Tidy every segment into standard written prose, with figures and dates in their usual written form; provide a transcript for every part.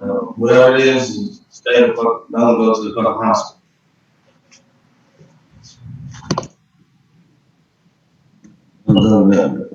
whatever it is stay the fuck, don't go to the fucking hospital. Don't go to that.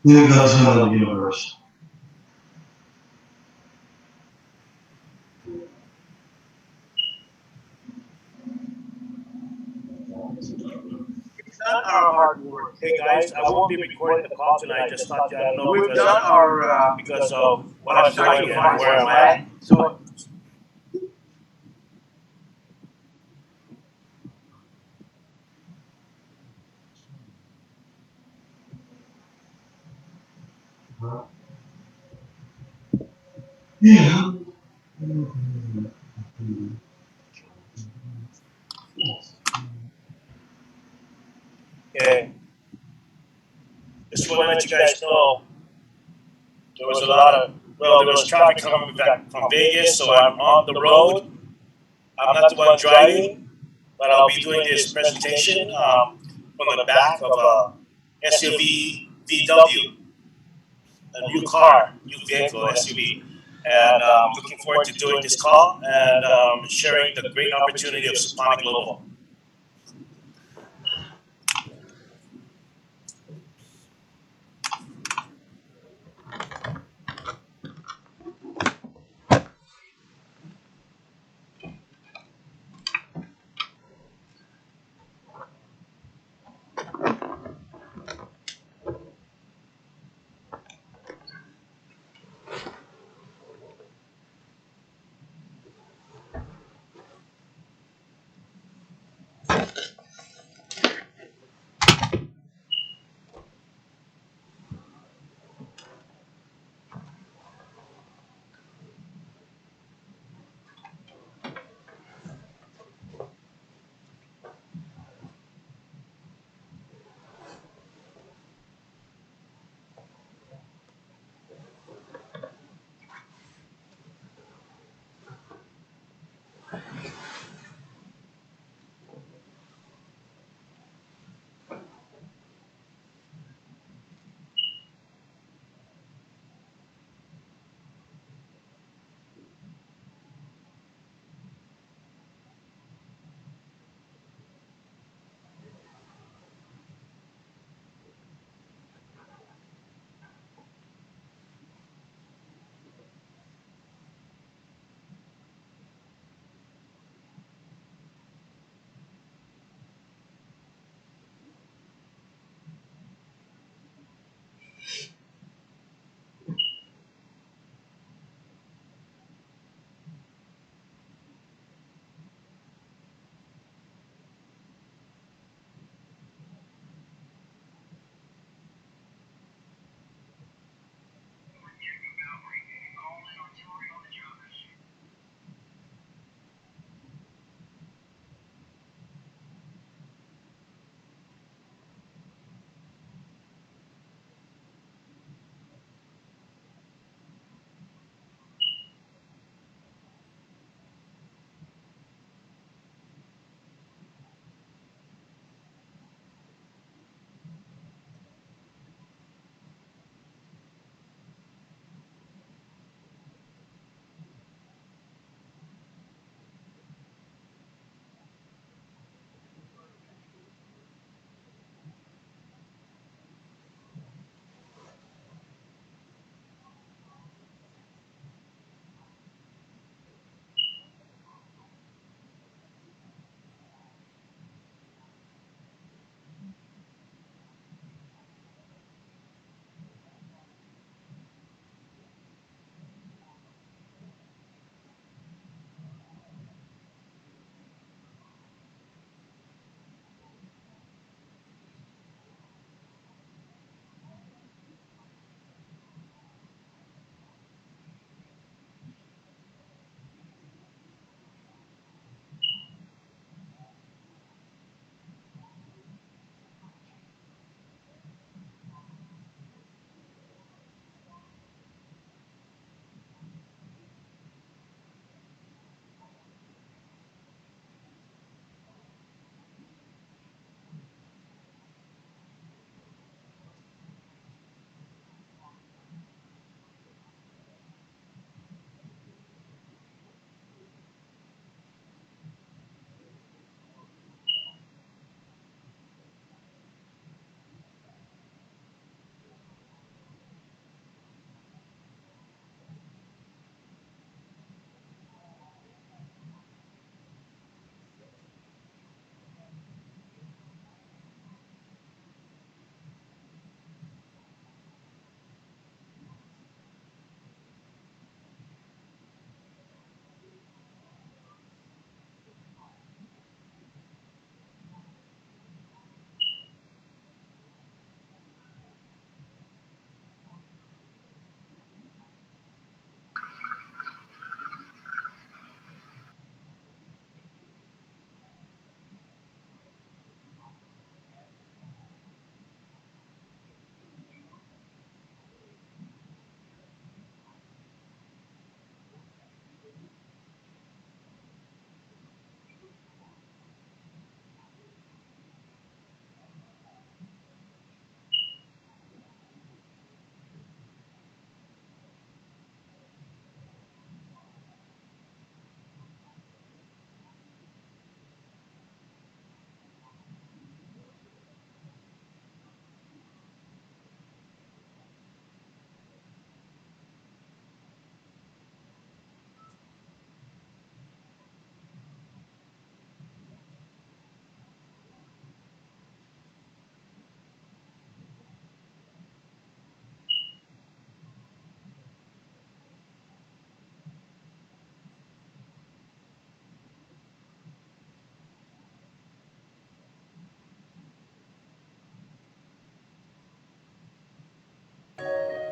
Here goes another universe. Done our hard work. Hey guys, I won't be recording the call tonight. Just thought you know we've done our because of what I'm doing and where I'm at. So Yeah. yeah, just want to let you guys know there was a lot of there was traffic coming back from Vegas, so I'm on the road. I'm not the one driving, but I'll be doing this presentation from the back of a SUV VW, a new car, new vehicle SUV. And looking forward to doing this call and sharing the great opportunity of Suponic Global.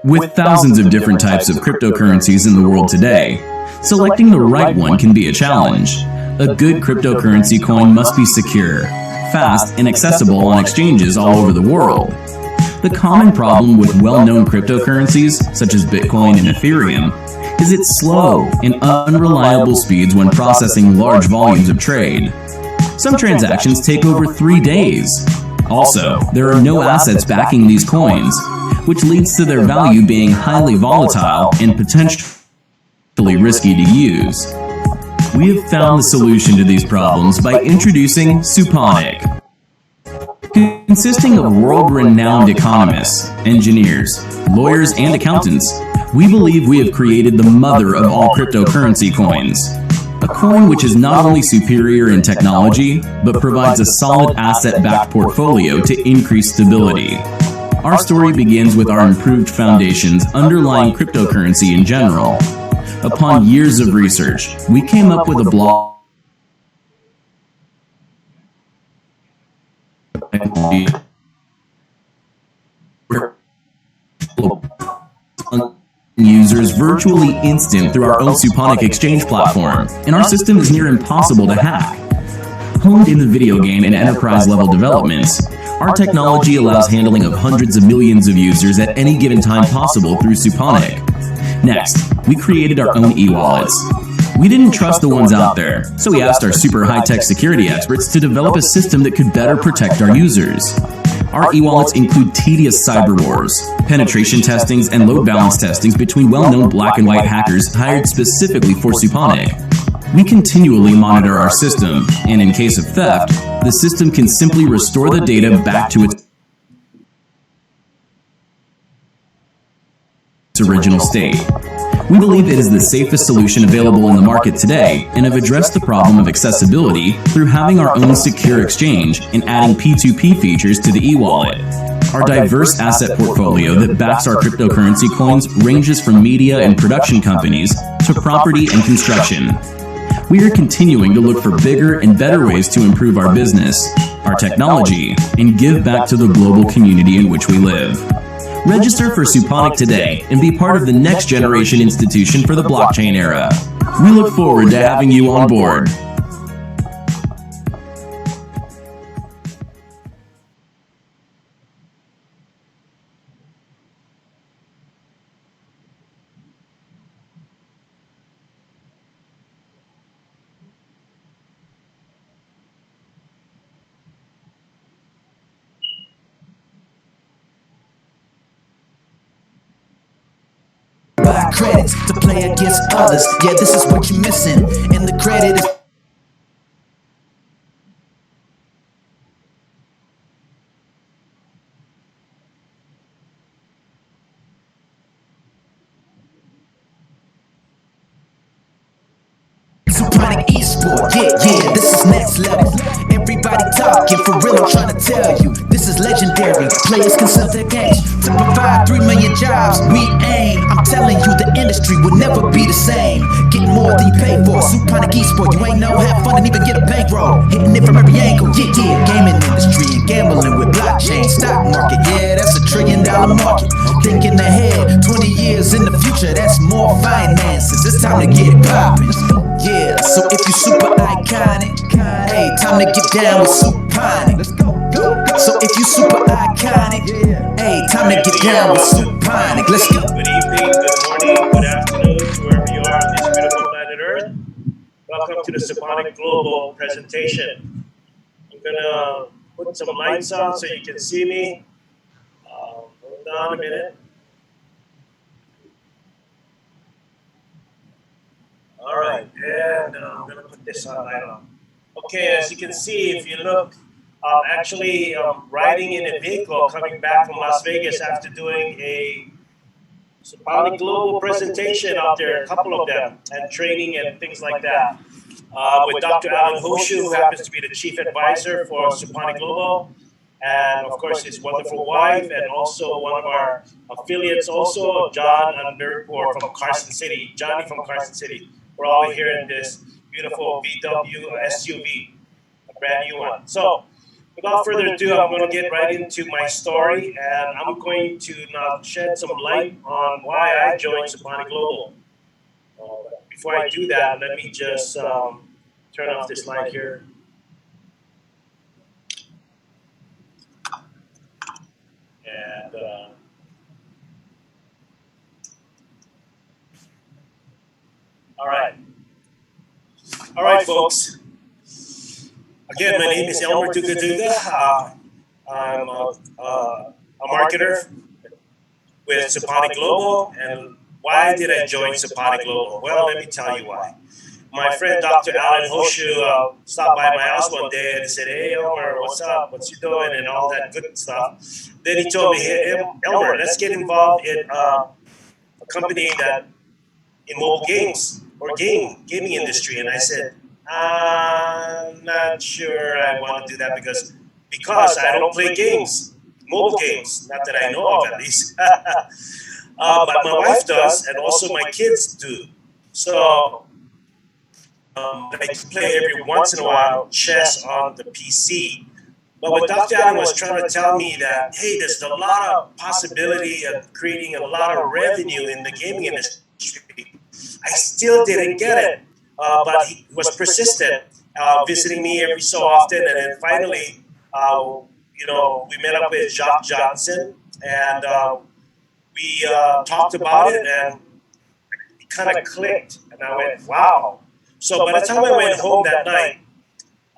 With thousands of different types of cryptocurrencies in the world today, selecting the right one can be a challenge. A good cryptocurrency coin must be secure, fast, and accessible on exchanges all over the world. The common problem with well-known cryptocurrencies, such as Bitcoin and Ethereum, is its slow and unreliable speeds when processing large volumes of trade. Some transactions take over 3 days. Also, there are no assets backing these coins, which leads to their value being highly volatile and potentially risky to use. We have found the solution to these problems by introducing Suponic. Consisting of world-renowned economists, engineers, lawyers, and accountants, we believe we have created the mother of all cryptocurrency coins. A coin which is not only superior in technology, but provides a solid asset-backed portfolio to increase stability. Our story begins with our improved foundations underlying cryptocurrency in general. Upon years of research, we came up with a blog users virtually instant through our own Suponic exchange platform, and our system is near impossible to hack. Honed in the video game and enterprise level developments, our technology allows handling of hundreds of millions of users at any given time possible through Suponic. Next, we created our own e-wallets. We didn't trust the ones out there, so we asked our super high-tech security experts to develop a system that could better protect our users. Our e-wallets include tedious cyber wars, penetration testings, and load balance testings between well-known black and white hackers hired specifically for Suponic. We continually monitor our system, and in case of theft, the system can simply restore the data back to its original state. We believe it is the safest solution available in the market today and have addressed the problem of accessibility through having our own secure exchange and adding P2P features to the e-wallet. Our diverse asset portfolio that backs our cryptocurrency coins ranges from media and production companies to property and construction. We are continuing to look for bigger and better ways to improve our business, our technology, and give back to the global community in which we live. Register for Suponic today and be part of the next generation institution for the blockchain era. We look forward to having you on board. Buy credits to play against others. Yeah, this is what you're missing. And the credit is Suponic Esports. Yeah, this is next level. Everybody talking for real, I'm trying to tell you. This is legendary. Players can sell their games to provide 3 million jobs. We aim, I'm telling you, the industry will never be the same. Getting more than you pay for. Suponic Esports, you ain't know, have fun and even get a bankroll. Hitting it from every angle. Yeah, gaming industry and gambling with blockchain, stock market. Yeah, that's $1 trillion market. Thinking ahead, 20 years in the future, that's more finances. It's time to get it poppin'. Yeah, so if you super iconic, hey, time to get down with Suponic. So if you super iconic, hey, time to get down with Suponic. Let's go. Good evening, good morning, good afternoon, wherever you are on this beautiful planet Earth. Welcome to the Suponic Global presentation. I'm gonna put some lights on so you can see me. Hold on a minute. All right, and I'm gonna put this on light on. Okay, as you can see, if you look, actually riding in a vehicle coming back from Las Vegas after doing a Suponic Global presentation out there, a couple of them, and training and things like that, with Dr. Alan Hoshu, who happens to be the chief advisor for Suponic Global, and of course his wonderful wife, and also one of our affiliates, also John Underpour from Carson City, Johnny from Carson City. We're all here in this beautiful VW SUV, a brand new one. So without further ado, I'm going to get right into my story, and I'm going to now shed some light on why I joined Suponic Global. Before I do that, let me just turn off this light here. And all right, folks. Again, my name is Elmer Duga. I'm a marketer with Suponic Global. And why did I join Suponic Global? Well, let me tell you why. My friend Dr. Alan Hoshu stopped by my house one day and he said, "Hey, Elmer, what's up? What's you doing?" and all that good stuff. Then he told me, "Hey, Elmer, let's get involved in a company that in mobile games or gaming industry." And I said, "I'm not sure I want to do that because I don't play games, mobile games, not that I know of at least." But my wife does, and also my kids do. So I do play every once in a while chess on the PC. But what Dr. Allen was trying to tell me that, hey, there's a lot of possibility of creating a lot of revenue in the gaming industry. I still didn't get it, but he was persistent, visiting me every so often, and then finally, we met up with Jock Johnson, and we talked about it, and it kind of clicked, and I went, wow. So by the time I went home that night,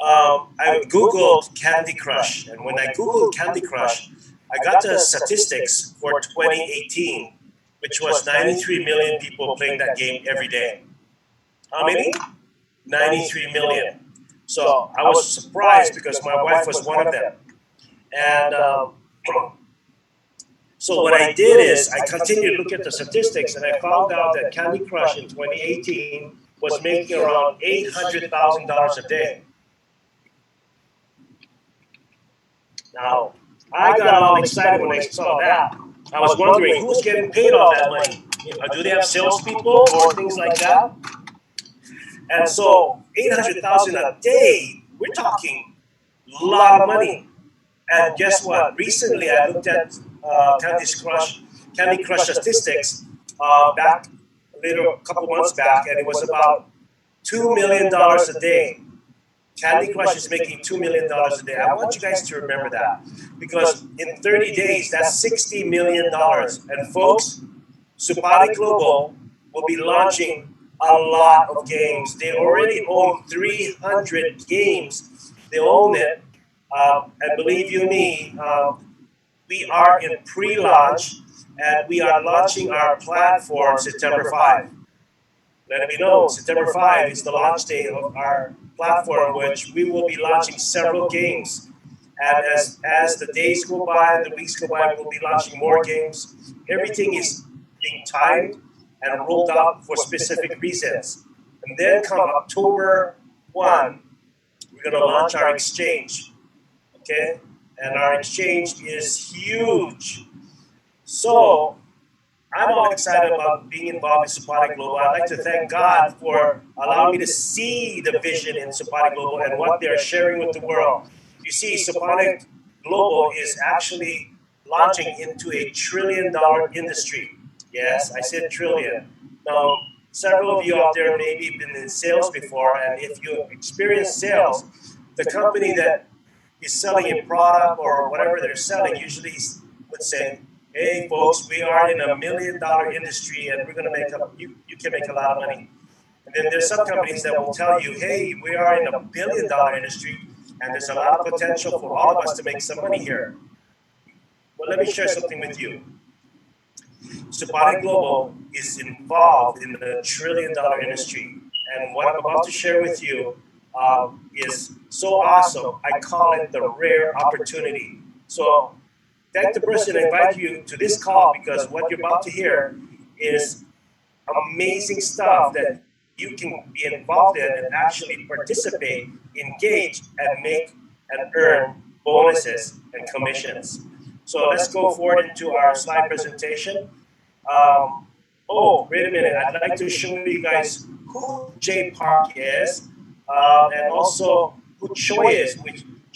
I Googled Candy Crush, and when I Googled Candy Crush, I got the statistics for 2018, which was 93 million people playing that game every day. How many? 93 million. So I was surprised because my wife was one of them. And so what I did is I continued to look at the statistics, and I found out that Candy Crush in 2018 was making around $800,000 a day. Now, I got all excited when I saw that. I was wondering who's getting paid all that money. Do they have salespeople or things like that? And so, 800,000 a day. We're talking a lot of money. And guess what? Recently, I looked at Candy Crush statistics back a couple months back, and it was about $2 million a day. Candy Crush is making $2 million a day. I want you guys to remember that, because in 30 days, that's $60 million. And folks, Suponic Global will be launching a lot of games. They already own 300 games. They own it. And believe you me, we are in pre-launch, and we are launching our platform September 5. Let it be known, September 5 is the launch date of our platform, which we will be launching several games. And as the days go by, the weeks go by, we'll be launching more games. Everything is being timed and rolled out for specific reasons. And then come October 1, we're going to launch our exchange. Okay? And our exchange is huge. So I'm all excited about being involved in Suponic Global. I'd like to thank God for allowing me to see the vision in Suponic Global and what they're sharing with the world. You see, Suponic Global is actually launching into a $1 trillion industry. Yes, I said trillion. Now, several of you out there maybe been in sales before, and if you experience sales, the company that is selling a product or whatever they're selling usually would say, "Hey folks, we are in $1 million industry, and we're going to make you can make a lot of money." And then there's some companies that will tell you, "Hey, we are in $1 billion industry, and there's a lot of potential for all of us to make some money here." Well, let me share something with you. Suponic Global is involved in the $1 trillion industry, and what I'm about to share with you is so awesome. I call it the rare opportunity. So thank the person and invite you to this call, because what you're about to hear is amazing stuff that you can be involved in and actually participate, engage, and make and earn bonuses and commissions. So let's go forward into our slide presentation. Wait a minute. I'd like to show you guys who Jay Park is, and also who Choi is.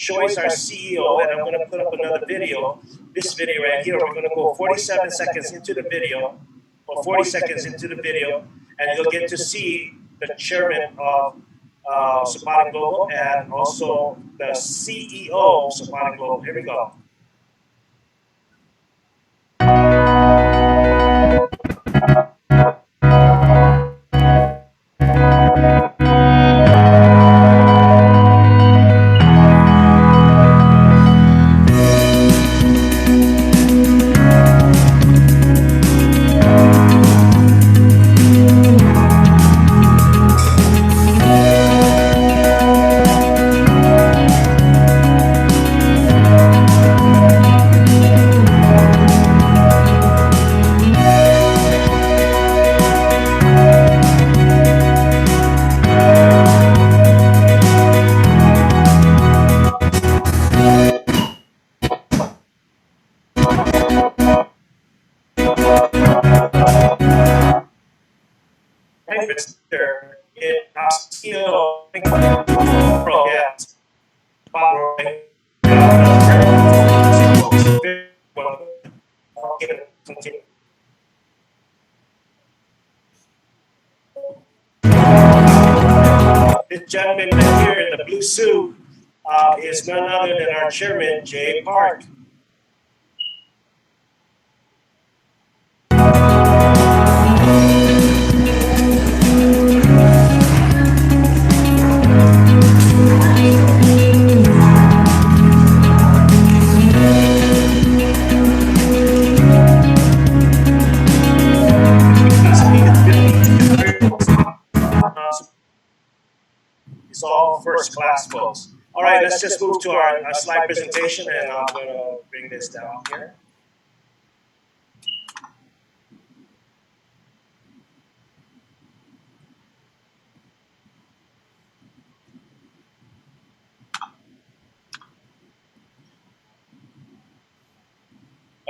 shows our CEO, and I'm going to put up another video, this video right here. We're going to go 47 seconds into the video, or 40 seconds into the video, and you'll get to see the chairman of Suponic Global and also the CEO of Suponic Global. Here we go. Mr. CEO, yes. This gentleman right here in the blue suit is none other than our chairman, Jay Park. It's all first class, folks. All right, let's just move to our slide presentation, and I'm going to bring this down here.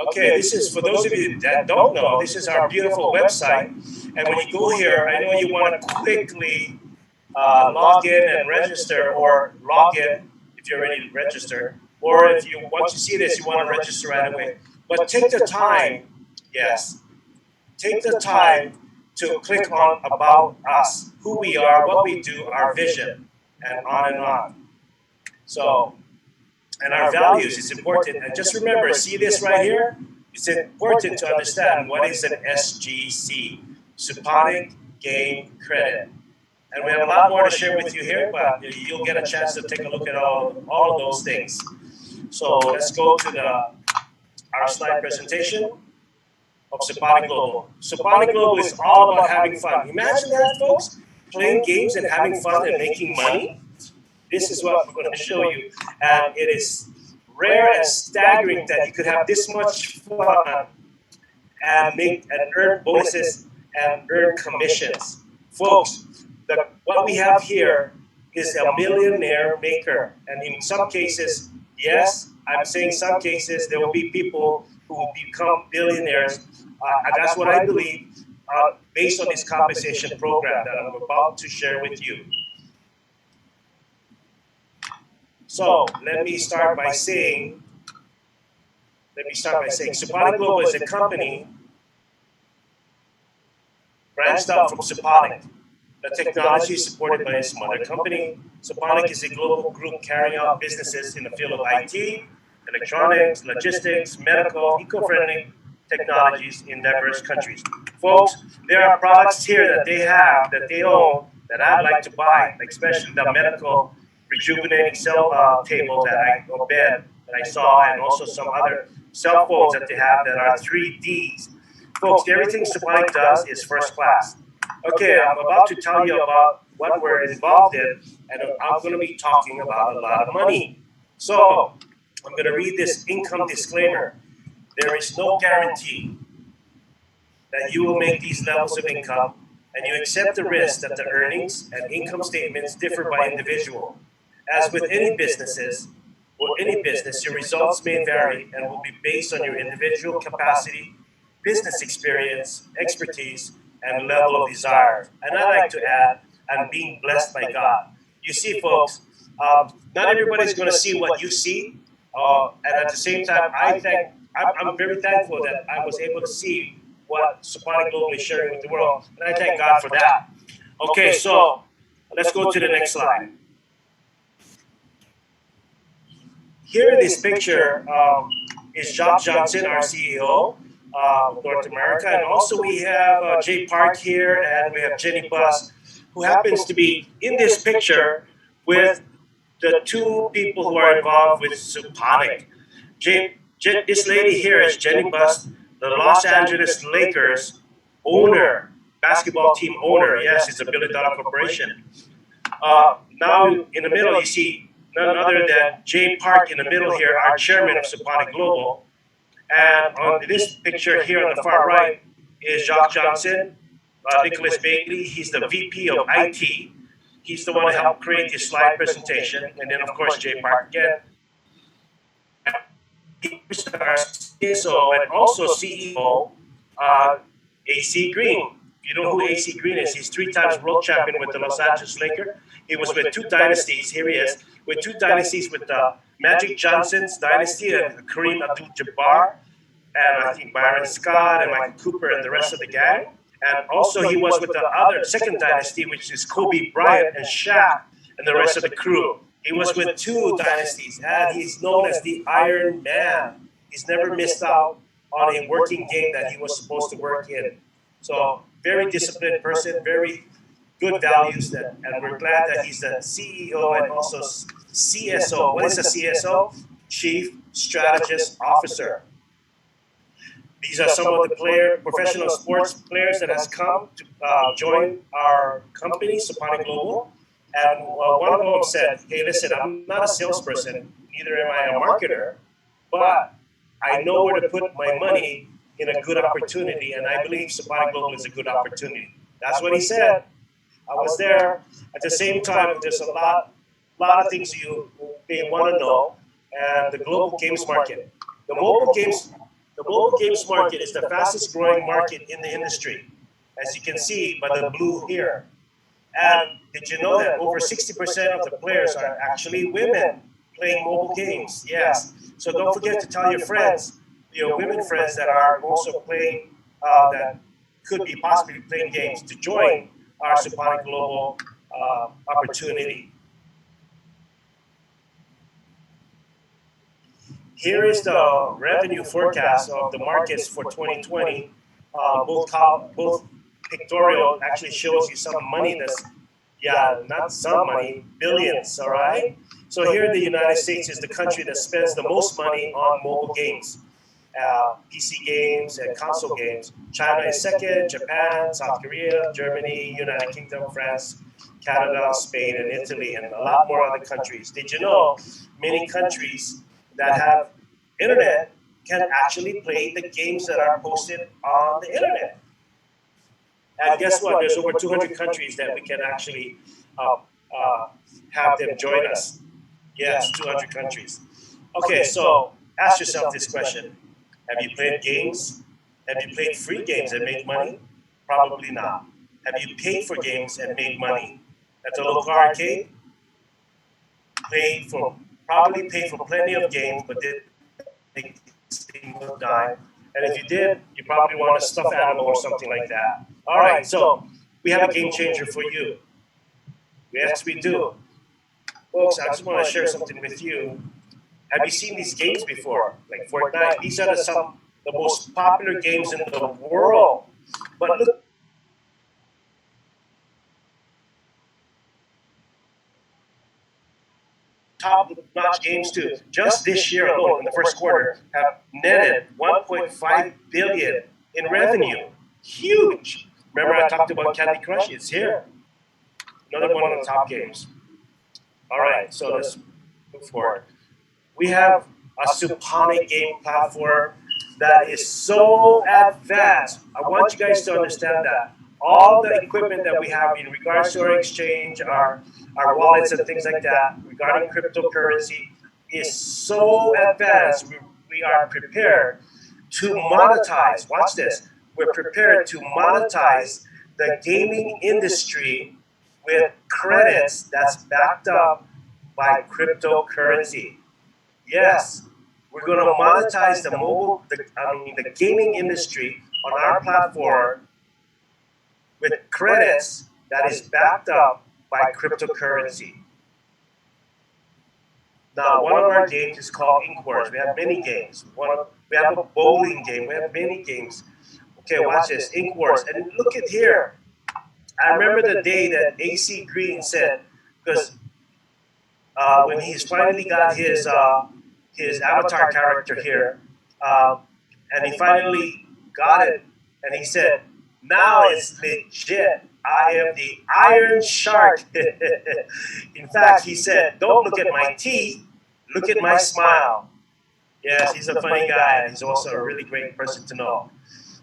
Okay, this is, for those of you that don't know, this is our beautiful website. And when you go here, I know you want to quickly log in and register, or log in if you're already registered, or if you, once you see this, you want to register right away. But take the time, yes, take the time to click on About Us, who we are, what we do, our vision, and on and on. So, and our values is important. And just remember, see this right here? It's important to understand what is an SGC, Suponic Game Credit. And we have a lot more to share with you here, but you'll get a chance to take a look at all of those things. So let's go to our slide presentation of Suponic Global. Suponic Global is all about having fun. Imagine that, folks, playing games and having fun and making money. This is what we're going to show you. And it is rare and staggering that you could have this much fun and earn bonuses and earn commissions. Folks, what we have here is a millionaire maker. And in some cases, yes, I'm saying some cases, there will be people who will become billionaires. And that's what I believe based on this compensation program that I'm about to share with you. So let me start by saying, Suponic Global is a company branched out from Suponic. The technology is supported by its mother company. Suponic is a global group carrying out businesses in the field of IT, electronics, logistics, medical, eco-friendly technologies in diverse countries. Folks, there are products here that they have, that they own, that I'd like to buy, especially the medical rejuvenating cell table or bed that I saw, and also some other cell phones that they have that are 3Ds. Folks, everything Suponic does is first class. Okay, I'm about to tell you about what we're involved in, and I'm going to be talking about a lot of money. So, I'm going to read this income disclaimer. There is no guarantee that you will make these levels of income, and you accept the risk that the earnings and income statements differ by individual. As with any businesses, or any business, your results may vary and will be based on your individual capacity, business experience, expertise, and level of desire. And I like to add, and being blessed by God. You see, folks, Not everybody's going to see what you see, and at the same time, I'm very thankful that I was able to see what Suponic Global is sharing with the world, and I thank God for that. Okay, so let's go to the next slide. Here in this picture is Jock Johnson, our CEO of North America, and also we have Jay Park here, and we have Jenny Buss, who happens to be in this picture with the two people who are involved with Suponic. This lady here is Jenny Buss, the Los Angeles Lakers owner, basketball team owner. Yes, it's a billion-dollar corporation. Now in the middle, you see none other than Jay Park in the middle here, our chairman of Suponic Global. And on this picture here on the far right is Jock Johnson, Nicholas Bailey. He's the VP of IT. He's the one who helped create this slide presentation. And then, of course, Jay Park again. Here's our CSO and also CEO, AC Green. You know who AC Green is? He's 3 times world champion with the Los Angeles Lakers. He was with 2 dynasties. Here he is with 2 dynasties with the Magic Johnson's dynasty and Kareem Abdul-Jabbar, and I think Byron Scott and Michael Cooper and the rest of the gang. And also he was with the other second dynasty, which is Kobe Bryant and Shaq and the rest of the crew. He was with 2 dynasties, and he's known as the Iron Man. He's never missed out on a working game that he was supposed to work in. So very disciplined person, very good values, and we're glad that he's the CEO and also CSO. What is a CSO? Chief Strategist Officer. These are some of the professional sports players that has come to join our company, Suponic Global. And one of them said, hey, listen, I'm not a salesperson, neither am I a marketer, but I know where to put my money in a good opportunity, and I believe Suponic Global is a good opportunity. That's what he said. I was there. At the same time, there's a lot of things you may want to know, and the global games market. The mobile games market is the fastest growing market in the industry, as you can see by the blue here. And did you know that over 60% of the players are actually women playing mobile games? Yes. So don't forget to tell your friends, your women friends that are also playing, that could be possibly playing games, to join our Suponic Global opportunity. Here is the revenue forecast of the markets for 2020. Both pictorial actually shows you some money that's, not some money, billions, all right? So here the United States is the country that spends the most money on mobile games, PC games and console games. China is second, Japan, South Korea, Germany, United Kingdom, France, Canada, Spain, and Italy, and a lot more other countries. Did you know many countries that have internet can actually play the games that are posted on the internet? And guess what? There's over 200 countries that we can actually have them join us. Yes, 200 countries. Okay, so ask yourself this question. Have you played games? Have you played free games and made money? Probably not. Have you paid for games and made money? At the local arcade? Probably paid for plenty of games, but didn't make a single dime. And if you did, you probably want a stuffed animal or something like that. All right, so we have a game changer for you. Yes, we do. Folks, I just want to share something with you. Have you seen these games before? Like Fortnite? These are the most popular games in the world. But look, top-notch games too. Just this year alone, in the first quarter, have netted $1.5 billion in revenue. Huge. Remember I talked about Candy Crush? It's here. Another one of the top games. All right, so let's move forward. We have a Suponic game platform that is so advanced. I want you guys to understand that. All the equipment that we have in regards to our exchange, our wallets and things like that, regarding cryptocurrency, is so advanced. We are prepared to monetize. Watch this. We're prepared to monetize the gaming industry with credits that's backed up by cryptocurrency. Yes, we're going to monetize the gaming industry on our platform with credits that is backed up by cryptocurrency. Now, one of our games is called Inkwars. We have many games. We have a bowling game. We have many games. Okay, watch this, Inkwars. And look at here. I remember the day that AC Green said, because when he's finally got his avatar character here, and he finally got it, and he said, "Now it's legit. I am the Iron Shark." In fact, he said, "Don't look at my teeth, look at my smile." Yes, he's a funny guy, and he's also a really great person to know.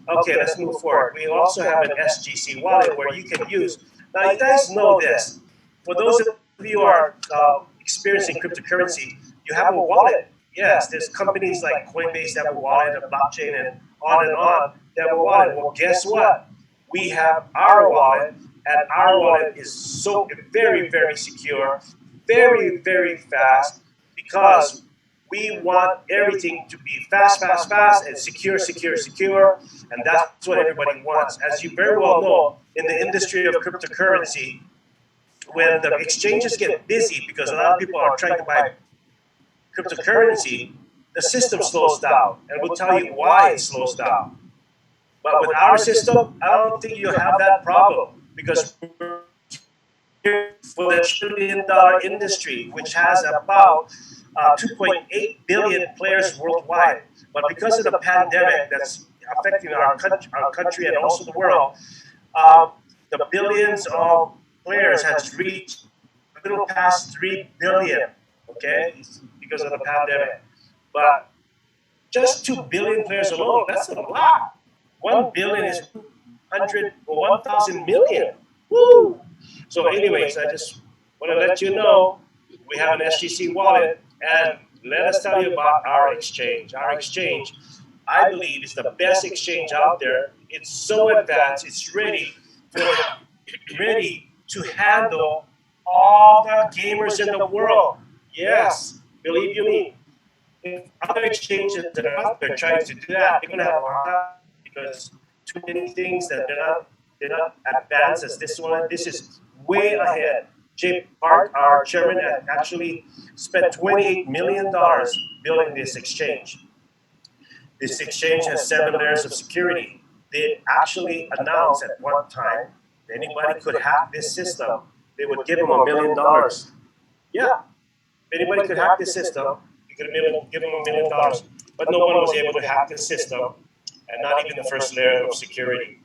Okay, let's move forward. We also have an SGC wallet where you can use. Now, you guys know this. For those of you who are experiencing cryptocurrency, you have a wallet. Yes, there's companies like Coinbase that have a wallet, a blockchain, and on. They have a wallet. Well, guess what? We have our wallet, and our wallet is so very, very secure, very, very fast, because we want everything to be fast, and secure, and that's what everybody wants. As you very well know, in the industry of cryptocurrency, when the exchanges get busy because a lot of people are trying to buy cryptocurrency, the system slows down, and we'll tell you why it slows down. But with our system, I don't think you'll have that problem, because we're here for the trillion-dollar industry, which has about 2.8 billion players worldwide. But because of the pandemic that's affecting our country and also the world, the billions of players has reached a little past 3 billion, okay, because of the pandemic. But just 2 billion players alone, that's a lot. 1 billion is 100 or 1,000 million. Woo! So anyways, I just want to let you know we have an SGC wallet, and let us tell you about our exchange. Our exchange, I believe, is the best exchange out there. It's so advanced, it's ready to handle all the gamers in the world. Yes, believe you me. If other exchanges that are out there trying to do that, they're going to have a hard time, because too many things that they're not advanced as this one. This is way ahead. Jay Park, our chairman, actually spent $28 million building this exchange. This exchange has 7 layers of security. They actually announced at one time that anybody could hack this system, they would give them $1 million. Yeah, if anybody could hack this system, you could give them $1 million. But no one was able to hack this system, and not even the first layer of security.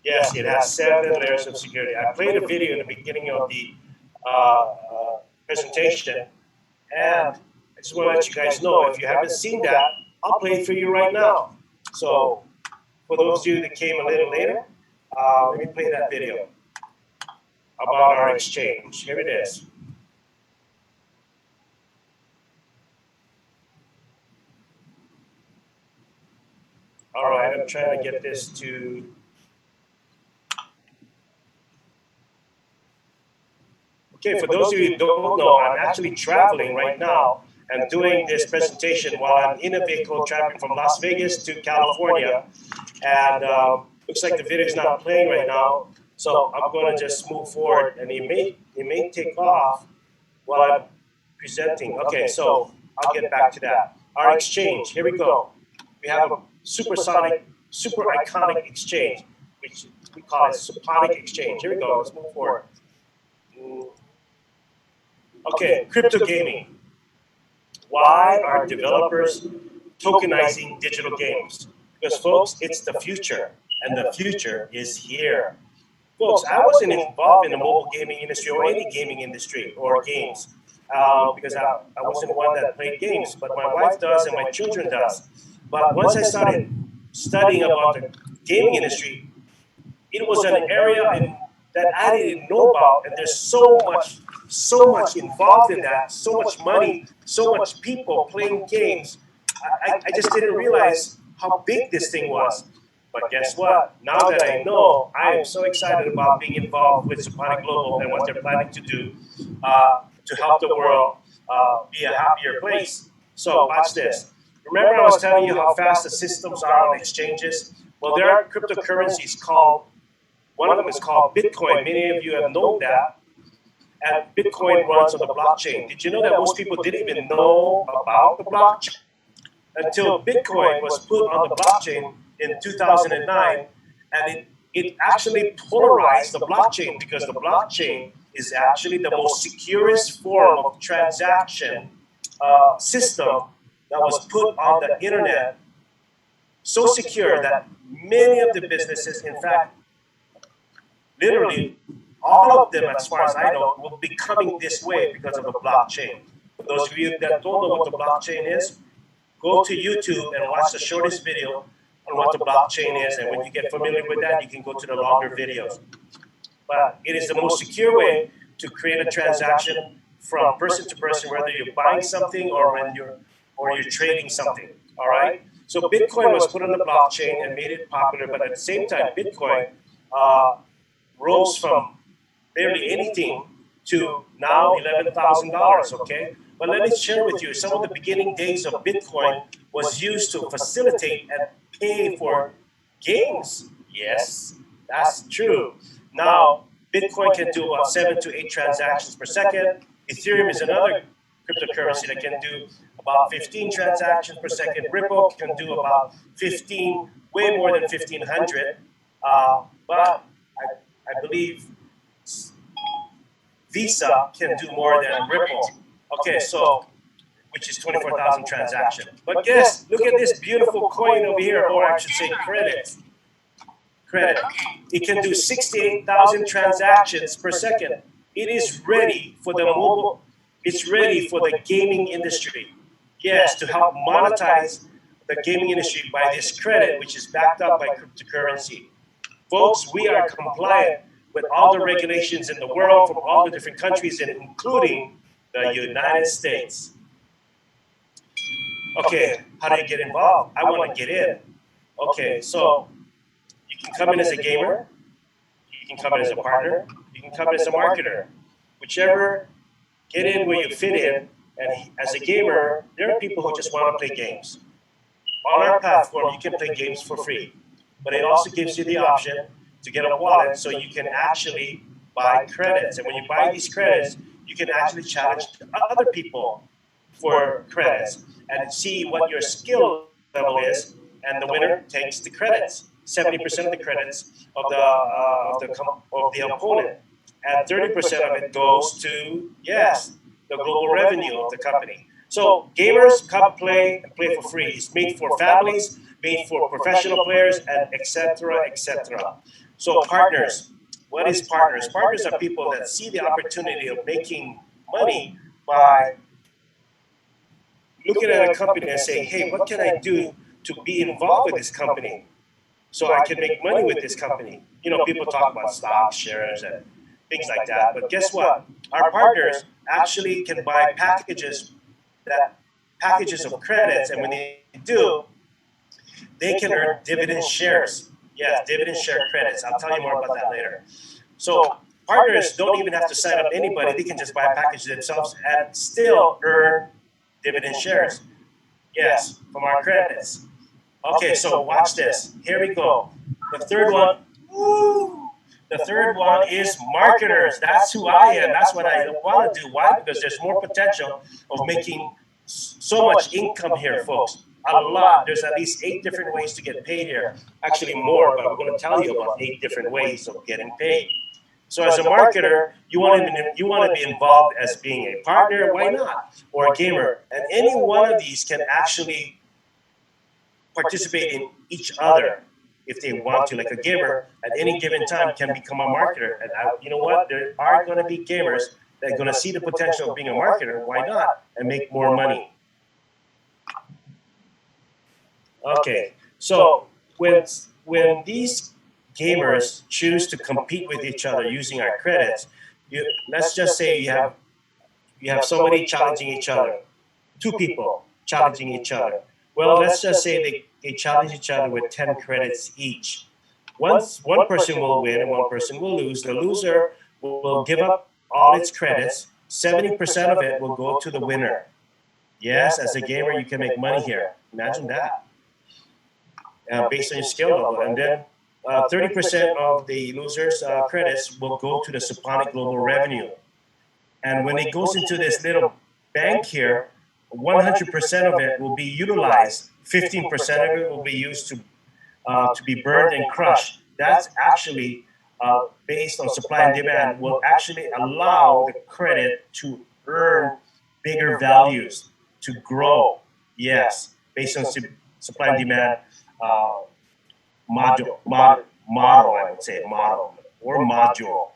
Yes, it has 7 layers of security. I played a video in the beginning of the presentation, and I just want to let you guys know, if you haven't seen that, I'll play it for you right now. So for those of you that came a little later, let me play that video about our exchange. Here it is. All right, I'm trying to get this to... Okay, for those of you who don't know, I'm actually traveling right now and doing this presentation while I'm in a vehicle traveling from Las Vegas to California. And looks like the video is not playing right now, so I'm going to just move forward, and it may take off while I'm presenting. Okay, so I'll get back to that. Our exchange, here we go. We have a super iconic exchange, which we call it Suponic exchange. Here we go. Let's move forward. Okay, crypto gaming. Why are developers tokenizing digital games? Because, folks, it's the future, and the future is here. Folks, I wasn't involved in the mobile gaming industry or any gaming industry or games, because I wasn't one that played games, but my wife does and my children does. But once I started studying about the gaming industry, it was an area that I didn't know about, and there's so much involved in that, so much money, so much people playing games. I just didn't realize how big this thing was. But guess what? Now that I know, I am so excited about being involved with Suponic Global and what they're planning to do. to help the world be a happier place. So watch this. Remember I was telling you how fast the systems are on exchanges? Well, there are cryptocurrencies called, one of them is called Bitcoin. Many of you have known that. And Bitcoin runs on the blockchain. Did you know that most people didn't even know about the blockchain until Bitcoin was put on the blockchain in 2009, and it actually polarized the blockchain, because the blockchain is actually the most securest form of transaction system that was put on the internet. So secure that many of the businesses, in fact, literally all of them, as far as I know, will be coming this way because of the blockchain. For those of you that don't know what the blockchain is, go to YouTube and watch the shortest video on what the blockchain is. And when you get familiar with that, you can go to the longer videos. But it is the most secure way to create a transaction from person to person, whether you're buying something or you're trading something. All right. So Bitcoin was put on the blockchain and made it popular, but at the same time, Bitcoin rose from barely anything to now $11,000. Okay. But let me share with you, some of the beginning days of Bitcoin was used to facilitate and pay for games. Yes, that's true. Now, Bitcoin can do about 7 to 8 transactions per second. Ethereum is another cryptocurrency that can do about 15 transactions per second. Ripple can do about 15, way more than 1,500. But I believe Visa can do more than Ripple. Okay, so, which is 24,000 transactions. But guess, look at this beautiful coin over here, or I should say credit. Credit. It can do 68,000 transactions per second. It is ready for the mobile, it's ready for the gaming industry. Yes, to help monetize the gaming industry by this credit, which is backed up by cryptocurrency. Folks, we are compliant with all the regulations in the world from all the different countries, and including the United States. Okay, how do you get involved? I want to get in. Okay, so you can come in as a gamer, you can come in as a partner, you can come in as a marketer. Whichever, get in where you fit in. And as a gamer, there are people who just want to play games. On our platform, you can play games for free, but it also gives you the option to get a wallet so you can actually buy credits. And when you buy these credits, you can actually challenge other people for credits and see what your skill level is, and the winner takes the credits. 70% of the credits of the opponent, and 30% of it goes to, yes, the global revenue of the company. So gamers come play and play for free. It's made for families, made for professional players, and etc., etc. So partners, what is partners? Partners are people that see the opportunity of making money by looking at a company and saying, hey, what can I do to be involved with this company so I can make money with this company? You know, people talk about stocks, shares, and things like that. But guess what? Our partners actually can buy packages of credits, and when they do, they can earn dividend shares. Yes, dividend share credits. I'll tell you more about that later. So partners don't even have to sign up anybody. They can just buy packages themselves and still earn dividend shares. Yes, from our credits. Okay, so watch this. Here we go. The third one. Woo! The third one is marketers. That's who I am. That's what I want to do. Why? Because there's more potential of making so much income here, folks. A lot. There's at least 8 different ways to get paid here. Actually more, but we're going to tell you about 8 different ways of getting paid. So as a marketer, you want to be involved as being a partner, why not? Or a gamer. And any one of these can actually participate in each other if they want to. Like a gamer, at any given time can become a marketer. And you know what? There are going to be gamers that are going to see the potential of being a marketer, why not? And make more money. Okay, so when these gamers choose to compete with each other using our credits, let's just say you have somebody challenging each other, 2 people challenging each other. Well, let's just say they challenge each other with 10 credits each. One person will win and one person will lose. The loser will give up all its credits 70% of it will go to the winner. Yes, as a gamer, you can make money here. Imagine that. Based on your skill level. And then 30% of the losers' credits will go to the Suponic global revenue. And when it goes into this little bank here, 100% of it will be utilized. 15% of it will be used to be burned and crushed. That's actually based on supply and demand, will actually allow the credit to earn bigger values, to grow. Yes, based on supply and demand model, I would say, model or module.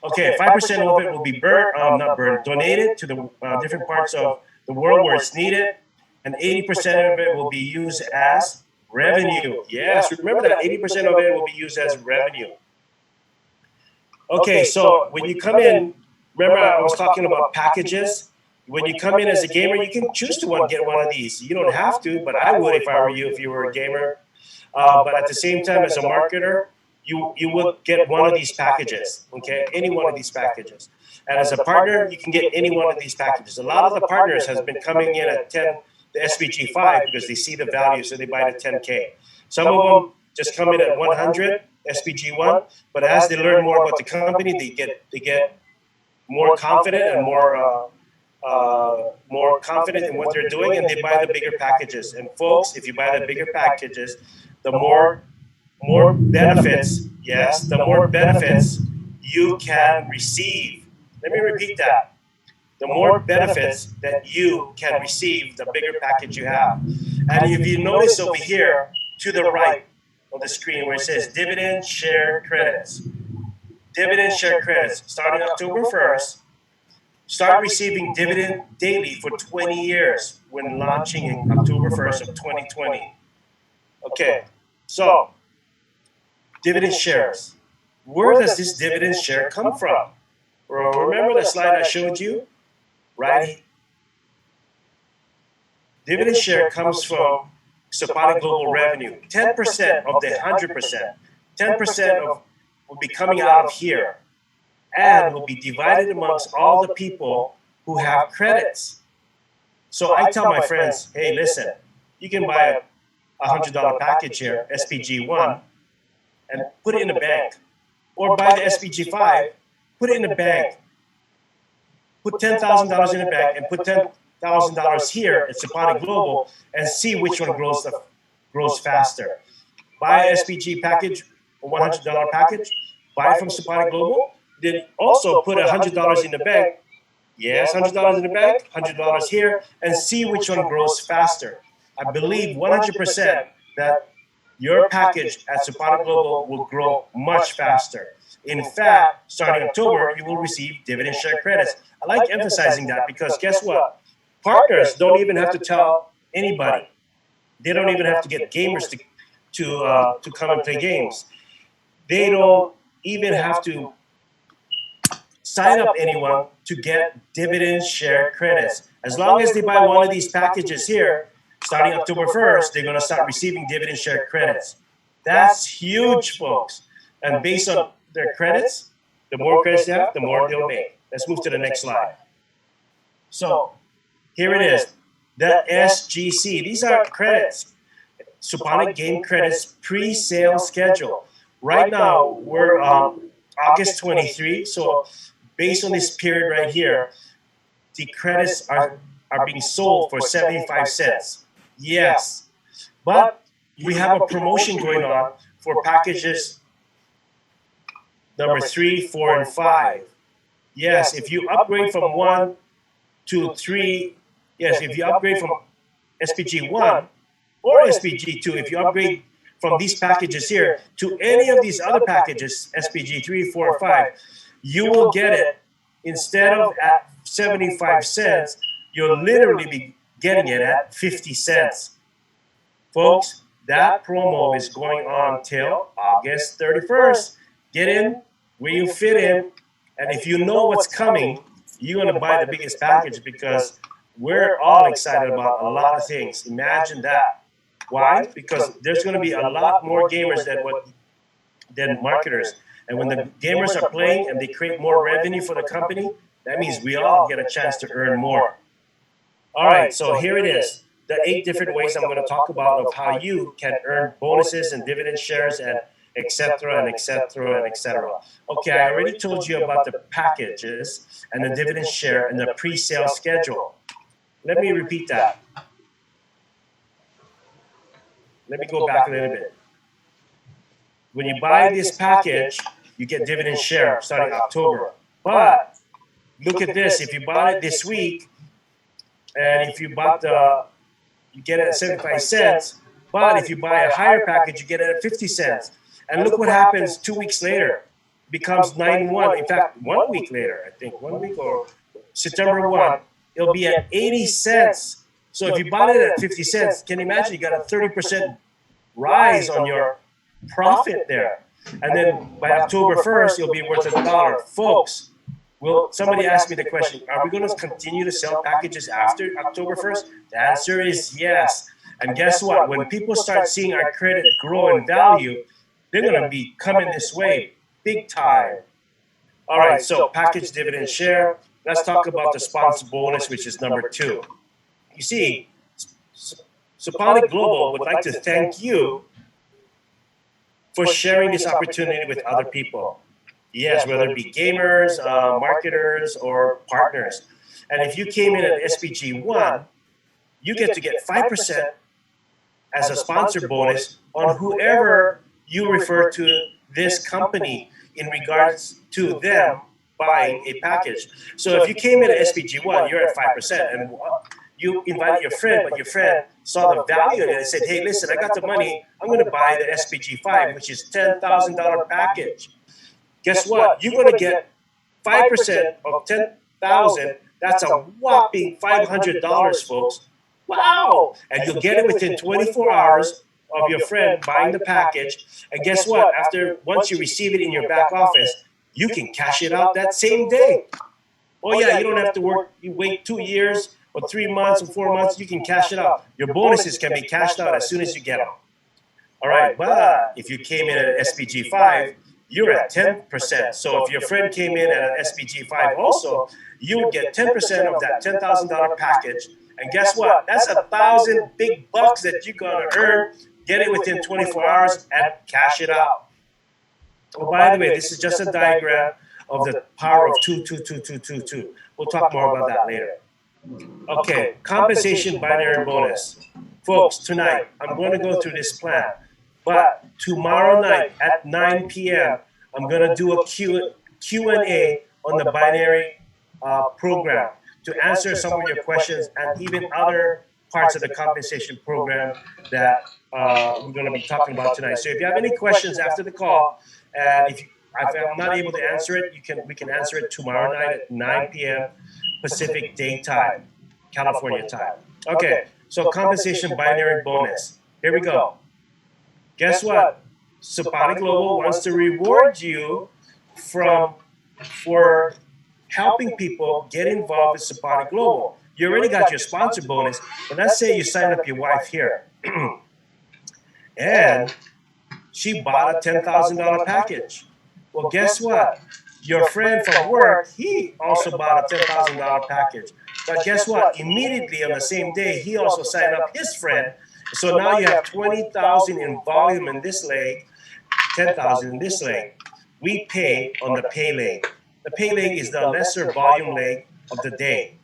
Okay, 5% of it will be not burned, donated to the different parts of the world where it's needed, and 80% of it will be used as revenue. Yes, remember that 80% of it will be used as revenue. Okay, so when you come in, remember I was talking about packages. When you come in as a gamer, you can choose to get one of these. You don't have to, but I would if I were you, if you were a gamer. But at the same time, as a marketer, you will get one of these packages, okay? Any one of these packages. And as a partner, you can get any one of these packages. A lot of the partners has been coming in at 10, the SPG 5 because they see the value, so they buy the 10K. Some of them just come in at 100 SPG 1, but as they learn more about the company, they get more confident and more confident in what they're doing, and they buy the bigger packages. And folks, if you buy the bigger packages, the more benefits, yes, the more benefits you can receive. Let me repeat that. The more benefits that you can receive, the bigger package you have. And if you notice over here to the right of the screen where it says dividend share credits, dividend share credits starting October 1st, start receiving dividend daily for 20 years when launching in October 1st of 2020. Okay, so dividend shares. Where does this dividend share come from? Well, remember the slide I showed you? Right? Dividend share comes from Suponic global revenue. 10% of the 100%. 10% of will be coming out of here and will be divided amongst all the people who have credits. So I tell my friends, hey, listen, you can buy a $100 package here, SPG 1, and put it in the bank. Or buy the SPG 5, put it in the bank. Put $10,000 in the bank and put $10,000 here at Suponic Global and see which one grows faster. Buy an SPG package, a $100 package, buy from Suponic Global, then also put $100 in the bank. Yes, $100 in the bank, $100 here, and see which one grows faster. I believe 100% that your package at Suponic Global will grow much faster. In fact, starting October, you will receive dividend share credits. I like emphasizing that because guess what? Partners don't even have to tell anybody. They don't even have to get gamers to come and play games. They don't even have to sign up anyone to get dividend share credits. As long as they buy one of these packages here, starting October 1st, they're going to start receiving dividend share credits. That's huge, folks. And based on their credits, the more credits they have, the more they'll make. Let's move to the next slide. So here it is, the SGC. These are credits, Suponic Game Credits pre-sale schedule. Right now, we're August 23, so based on this period right here, the credits are being sold for 75 cents. Yes, but we have a promotion going on for packages number 3, 4, and 5. Yes, if you upgrade from 1 to 3, yes, if you upgrade from SPG 1 or SPG 2, if you upgrade from these packages here to any of these other packages, SPG 3, 4, or 5, you will get it instead of at 75 cents, you'll literally be getting it at 50 cents. Folks, that promo is going on till August 31st. Get in where you fit in, and if you know what's coming, you're going to buy the biggest package because we're all excited about a lot of things. Imagine that. Why? Because there's going to be a lot more gamers than marketers. And when the gamers are playing and they create more revenue for the company, That means we all get a chance to earn more. All right, so here it is. The 8 different ways I'm going to talk about of how you can earn bonuses and dividend shares and etc. and etc. and etc. Okay, I already told you about the packages and the dividend share and the pre-sale schedule. Let me repeat that. Let me go back a little bit. When you buy this package, you get dividend share starting October. But look at this. If you bought it this week, and if you bought you get it at 75 cents. But if you buy a higher package, you get it at 50 cents. And look what happens 2 weeks later. It becomes 91. In fact, 1 week later, I think, 1 week or September 1, it'll be at 80 cents. So if you bought it at 50 cents, can you imagine you got a 30% rise on your profit there? And then by October 1st, you'll be worth $1. Folks, well, somebody asked me the question, are we going to continue to sell packages after October 1st? The answer is yes. And guess what? When people start seeing our credit grow in value, they're going to be coming this way big time. All right, so package dividend share. Let's talk about the sponsor bonus, which is number 2. You see, Suponic Global would like to thank you for sharing this opportunity with other people. Yes, whether it be gamers, marketers, or partners. And if you came in at SPG 1, you get to get 5% as a sponsor bonus on whoever you refer to this company in regards to them buying a package. So if you came in at SPG 1, you're at 5%, and you invited your friend, but your friend saw the value in it and said, hey, listen, I got the money, I'm going to buy the SPG 5, which is $10,000 package. Guess what? You're going to get 5% of 10,000. That's a whopping $500, folks. Wow! And you'll get it within 24 hours of your friend buying the package. And guess what? Once you receive it in your back office, you can cash it out that same day. Oh yeah, you don't have to work. You wait 2 years or 3 months or 4 months. You can cash it out. Your bonuses can be cashed out as soon as you get them. All right, but if you came in at SPG 5, you're at 10%. So if your friend came in at an SPG 5 also, you would get 10% of that $10,000 package. And guess what? That's 1,000 big bucks that you're going to earn. Get it within 24 hours and cash it out. Oh, by the way, this is just a diagram of the power of 2, 2, 2, 2, 2, 2. We'll talk more about that later. Okay, compensation binary bonus. Folks, tonight, I'm going to go through this plan. But tomorrow night at 9 p.m., I'm going to do a Q&A on the binary program to answer some of your questions and even other parts of the compensation program that we're going to be talking about tonight. So if you have any questions after the call, and if I'm not able to answer it, we can answer it tomorrow night at 9 p.m. Pacific Daytime, California time. Okay, so compensation binary bonus. Here we go. Guess what? Suponic Global wants to reward you for helping people get involved with Suponic Global. You already got your sponsor bonus, but let's say you sign up your wife here. And she bought a $10,000 package. Well, guess what? Your friend from work, he also bought a $10,000 package. But guess what? Immediately on the same day, he also signed up his friend. So now you have 20,000 in volume in this leg, 10,000 in this leg. We pay on the pay leg. The pay leg is the lesser volume leg of the day.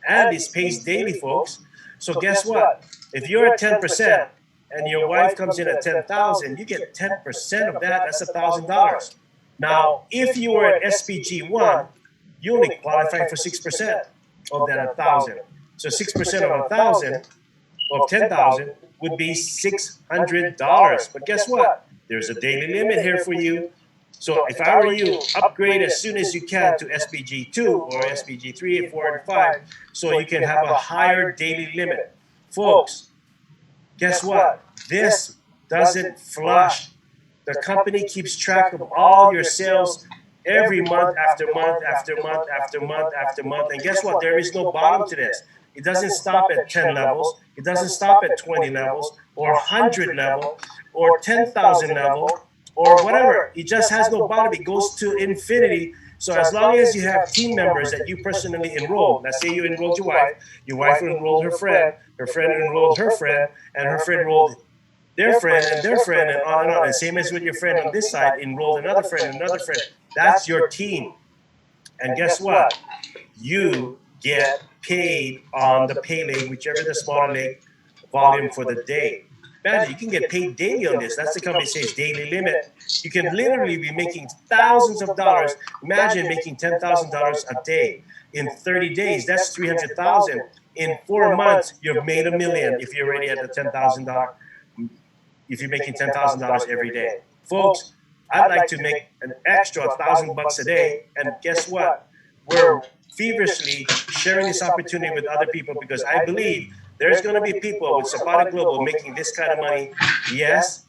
And it pays daily, folks. So guess what? If you're at 10% and your wife comes in at 10,000, you get 10% of that. That's $1,000. Now, if you were at SPG 1, you only qualify for 6% of that 1,000. So 6% of 1,000 of 10,000 would be $600. But guess what? There's a daily limit here for you. So if I were you, upgrade as soon as you can to SPG 2 or SPG 3, 4, and 5 so you can have a higher daily limit. Folks, guess what? This doesn't flush. The company keeps track of all your sales every month after month after month after month after month. And guess what? There is no bottom to this. It doesn't stop at 10 levels. It doesn't stop at 20 levels or 100 level or 10,000 level or whatever. It just has no bottom. It goes to infinity. So as long as you have team members that you personally enroll, let's say you enrolled your wife enrolled her friend enrolled her friend, and her friend enrolled their friend, and on and on. And same as with your friend on this side, enrolled another friend, another friend. That's your team. And guess what? You get paid on the pay leg, whichever the smaller leg volume for the day. Imagine you can get paid daily on this. That's the company says daily limit. You can literally be making thousands of dollars. Imagine making $10,000 a day in 30 days. That's 300,000. In 4 months, you've made $1 million if you're already at the $10,000. If you're making $10,000 every day, folks, I'd like to make an extra $1,000 a day. And guess what? We're feverishly sharing this opportunity with other people because I believe there's going to be people with Suponic Global making this kind of money, yes,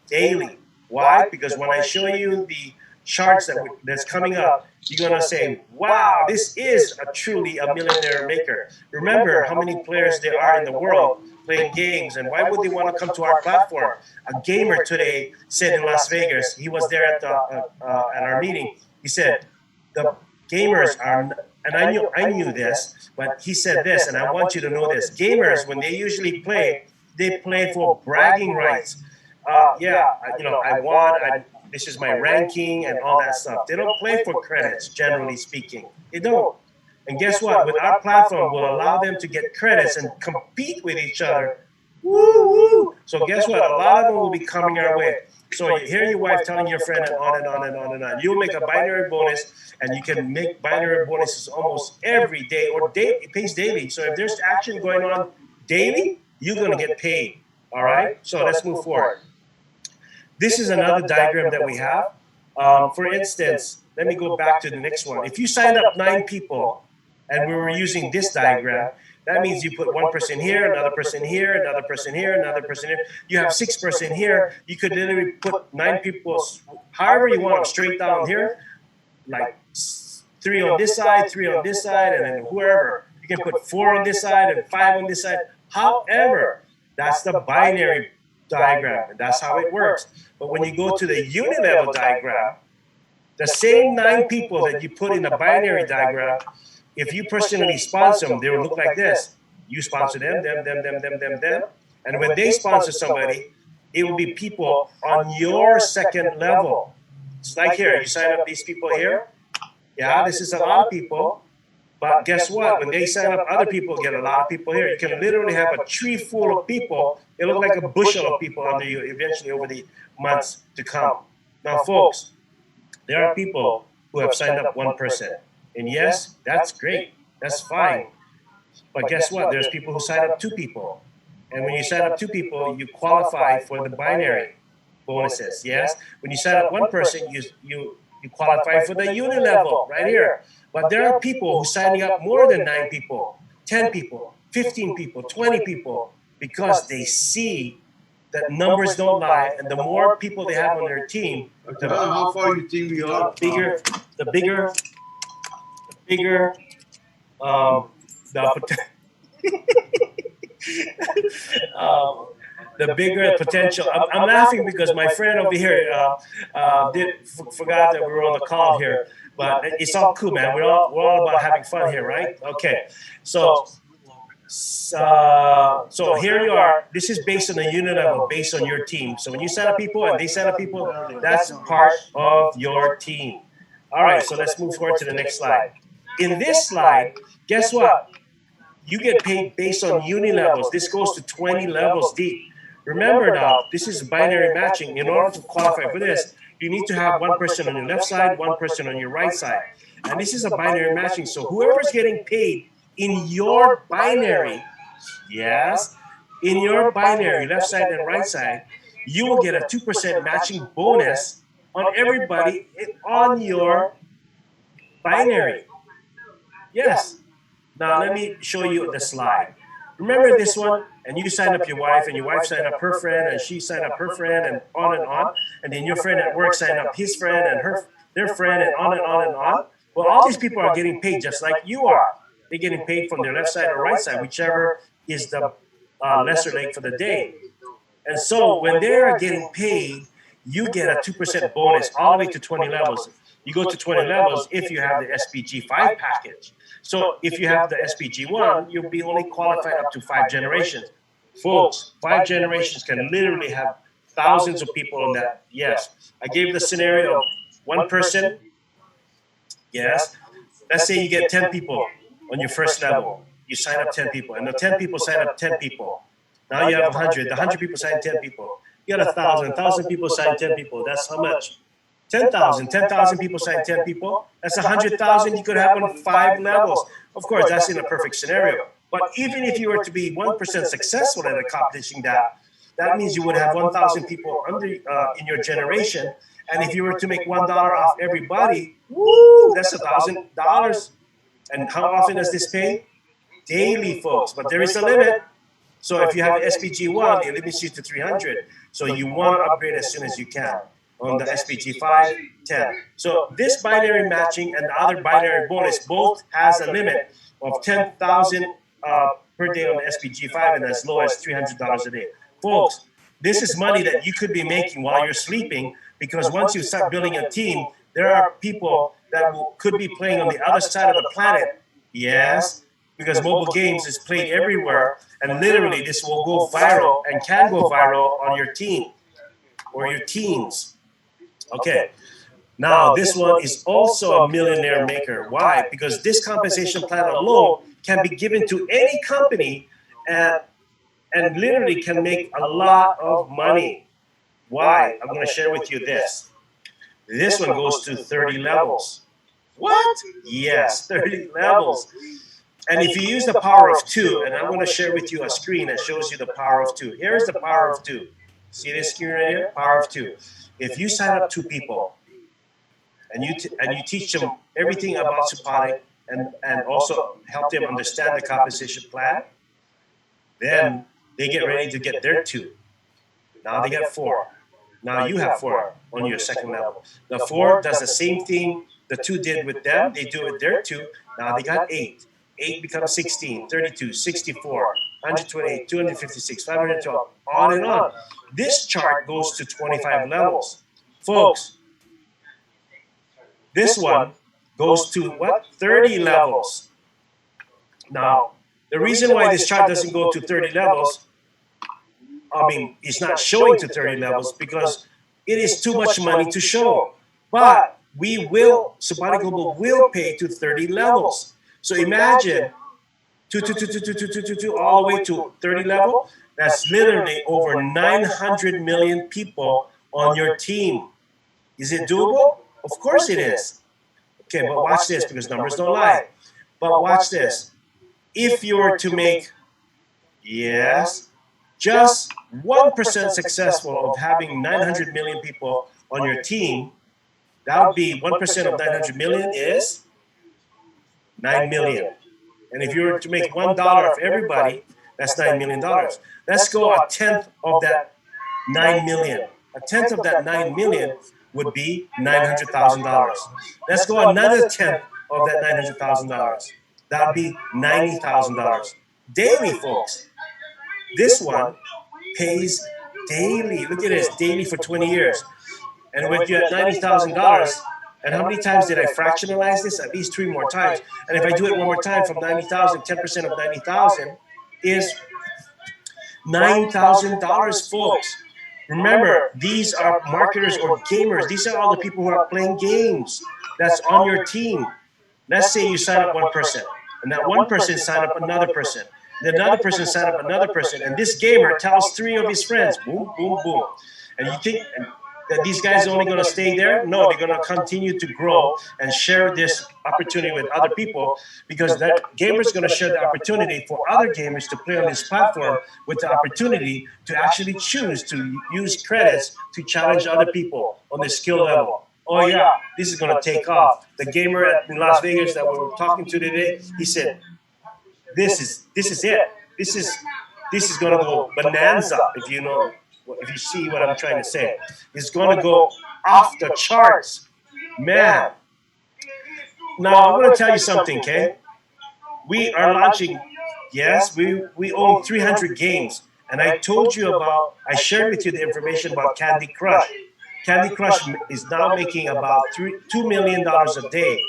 daily. Why? Because when I show you the charts that's coming up, you're going to say, wow, this is truly a millionaire maker. Remember how many players there are in the world playing games, and why would they want to come to our platform? A gamer today said in Las Vegas, he was there at our meeting, he said, the gamers are, and I knew this, but he said this, and I want you to know this. Gamers, when they usually play, they play for bragging rights. I won, this is my ranking and all that stuff. They don't play for credits, generally speaking. They don't. And guess what? With our platform, we'll allow them to get credits and compete with each other. Woo woo! So guess what? A lot of them will be coming our way. So you hear your wife telling your friend and on and on and on and on. You'll make a binary bonus, and you can make binary bonuses almost every day, or it pays daily. So if there's action going on daily, you're going to get paid. All right? So let's move forward. This is another diagram that we have. For instance, let me go back to the next one. If you signed up 9 people, and we were using this diagram, that means you put one person here, another person here, another person here, another person here. You have 6 person here. You could literally put 9 people, however you want them, straight down here, like 3 on this side, 3 on this side, and then whoever. You can put 4 on this side and 5 on this side. However, that's the binary diagram, and that's how it works. But when you go to the unilevel diagram, the same 9 people that you put in the binary diagram, if you personally sponsor them, they will look like this. You sponsor them. And when they sponsor somebody, it will be people on your second level. It's like here, you sign up these people here. Yeah, this is a lot of people. But guess what? When they sign up, other people get a lot of people here. You can literally have a tree full of people. It looks like a bushel of people under you eventually over the months to come. Now, folks, there are people who have signed up 1 person. And yes, that's great. That's fine. But guess what? There's people who sign up 2 people. And when you sign up 2 people, you qualify for the binary bonuses. Yes? When you sign up 1 person, you qualify for the unilevel right here. But there are people who signing up more than 9 people, 10 people, 15 people, 20 people, because they see that numbers don't lie, and the more people they have on their team, How far you think we are? the bigger the bigger potential. I'm laughing because my friend over here forgot that we were on the call here, but it's all cool, man. We're all about having fun here, right? Okay, so here you are. This is based on the unit level, based on your team. So when you sign up people and they sign up people, that's part of your team. All right, so let's move forward to the next slide. In this slide, guess what? You get paid based on uni levels. This goes to 20 levels deep. Remember now, this is binary matching. In order to qualify for this, you need to have 1 person on your left side, 1 person on your right side. And this is a binary matching. So whoever's getting paid in your binary, yes, in your binary, left side and right side, you will get a 2% matching bonus on everybody on your binary. Yes. Now let me show you the slide. Remember this one? And you sign up your wife, and your wife signed up her friend, and she signed up her friend, and on. And then your friend at work signed up his friend and their friend, and on and on and on. Well, all these people are getting paid just like you are. They're getting paid from their left side or right side, whichever is the lesser leg for the day. And so when they are getting paid, you get a 2% bonus all the way to 20 levels. You go to 20 levels if you have the SPG5 package. So if you have the SPG1, you'll be only qualified up to 5 generations. Folks, 5 generations can literally have thousands of people on that. Yes. I gave the scenario of one person. Yes. Let's say you get 10 people on your first level. You sign up 10 people, and the 10 people sign up 10 people. Now you have 100. The 100 people sign 10 people. You got 1,000. 1,000 people sign 10 people. That's how much? 10,000. 10,000 people sign 10 people. That's 100,000 you could have on 5 levels. Of course, that's in a perfect scenario. But even if you were to be 1% successful at accomplishing that, that means you would have 1,000 people under in your generation. And if you were to make $1 off everybody, woo, that's $1,000. And how often does this pay? Daily, folks. But there is a limit. So if you have SPG1, it limits you to 300. So you want to upgrade as soon as you can. On the SPG5, 10. So this binary matching and the other binary bonus both has a limit of 10,000 per day on the SPG5 and as low as $300 a day. Folks, this is money that you could be making while you're sleeping, because once you start building a team, there are people that could be playing on the other side of the planet. Yes, because mobile games is played everywhere, and literally this will go viral and can go viral on your team or your teams. Okay, now this one is also a millionaire maker. Why? Because this compensation plan alone can be given to any company and literally can make a lot of money. Why? I'm going to share with you this. This one goes to 30 levels. What? Yes, 30 levels. And if you use the power of 2, and I'm going to share with you a screen that shows you the power of 2. Here's the power of 2. See this screen right here? Power of 2. If you sign up 2 people, and you teach them everything about Suponic and also help them understand the compensation plan, then they get ready to get their 2. Now they got 4. Now you have 4 on your second level. The 4 does the same thing the 2 did with them. They do it with their 2. Now they got 8. 8 becomes 16, 32, 64, 128, 256, 512, on and on. This chart goes to 25 levels. Folks, this one goes to what? 30 levels. Now, the reason why this chart doesn't go to 30 levels, it's not showing to 30 levels because it is too much money to show. But we will, Suponic Global will pay to 30 levels. So imagine 2, all the way to 30 level. That's literally over 900 million people on your team. Is it doable? Of course it is. Okay, but watch this because numbers don't lie. But watch this. If you were to make, yes, just 1% successful of having 900 million people on your team, that would be 1% of 900 million is 9 million. And if you were to make $1 of everybody, that's $9 million. Let's go a tenth of that 9 million. A tenth of that 9 million would be $900,000. Let's go another tenth of that $900,000. That would be $90,000. Daily, folks. This one pays daily. Look at this, daily for 20 years. And with you at $90,000, and how many times did I fractionalize this? At least 3 more times. And if I do it one more time from 90,000, 10% of 90,000 is $9,000, folks. Remember, these are marketers or gamers. These are all the people who are playing games that's on your team. Let's say you sign up one person, and that one person sign up another person. Then another person sign up another person, and this gamer tells 3 of his friends, boom, boom, boom. And you think that these guys are only going to stay there? No, they're going to continue to grow and share this opportunity with other people, because that gamer is going to share the opportunity for other gamers to play on this platform with the opportunity to actually choose to use credits to challenge other people on the skill level. Oh yeah, this is going to take off. The gamer in Las Vegas that we were talking to today, he said, this is it. This is going to go bonanza, if you see what I'm trying to say. It's going to go off the charts. Man. Now, I'm going to tell you something, okay? We are launching, yes, we own 300 games. And I told you I shared with you the information about Candy Crush. Candy Crush is now making about $2 million a day.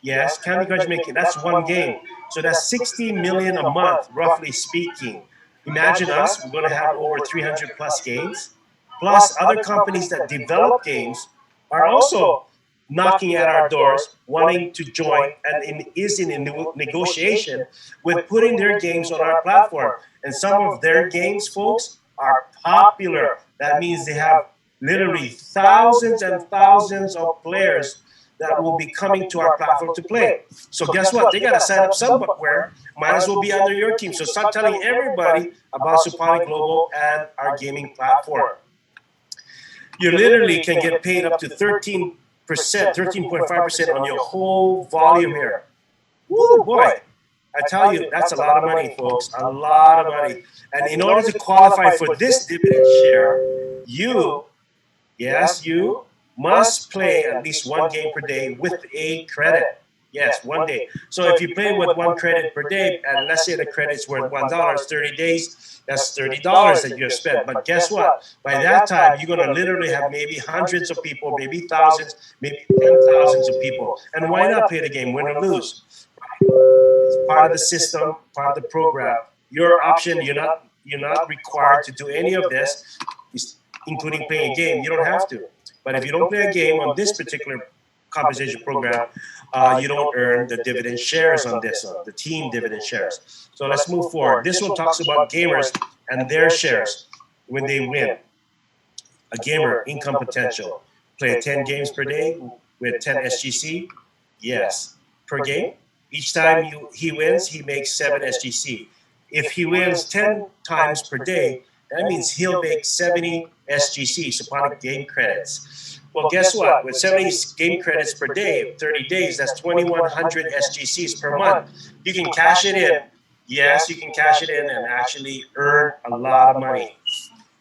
Yes, Candy Crush making, that's one game. So that's 60 million a month, roughly speaking. Imagine us, we're going to have over 300 plus games. Plus, other companies that develop games are also knocking at our doors, wanting to join, and is in a negotiation with putting their games on our platform. And some of their games, folks, are popular. That means they have literally thousands and thousands of players that will be coming to our platform to play. So guess what? They got to sign up somewhere. Might as well be under your team. So start telling everybody about Suponic Global and our gaming platform. You literally can get paid up to 13%, 13.5% on your whole volume here. Woo, boy. I tell you, that's a lot of money, folks. A lot of money. And in order to qualify for this dividend share, you must play at least one game per day with a credit. Yes, one day. So if you play with one credit per day, and let's say the credit's worth $1, 30 days, that's $30 that you have spent. But guess what? By that time, you're going to literally have maybe hundreds of people, maybe thousands, maybe 10,000s of people. And why not play the game, win or lose? It's part of the system, part of the program. Your option, you're not required to do any of this, including playing a game. You don't have to. But if you don't play a game on this particular compensation program, you don't earn the dividend shares on this one, the team dividend shares. So let's move forward. This one talks about gamers and their shares when they win. A gamer income potential. Play 10 games per day with 10 SGC? Yes. Per game? Each time he wins, he makes 7 SGC. If he wins 10 times per day, that means he'll make 70 SGC, Suponic game credits. Well, guess what? With 70 game credits per day, 30 days, that's 2,100 SGCs per month. You can cash it in. Yes, you can cash it in and actually earn a lot of money.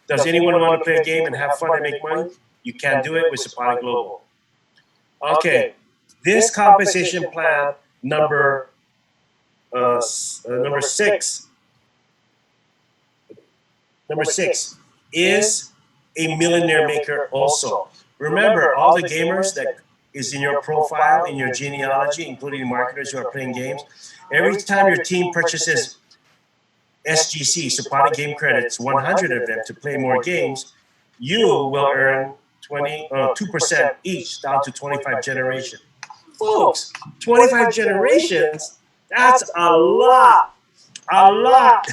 Does anyone want to play a game and have fun and make money? You can do it with Suponic Global. Okay, this compensation plan number 6. Number 6 is a millionaire maker also. Remember, all the gamers that is in your profile, in your genealogy, including marketers who are playing games, every time your team purchases SGC, Suponic game credits, 100 of them to play more games, you will earn 2% each, down to 25 generations. Folks, 25 generations, that's a lot. A lot.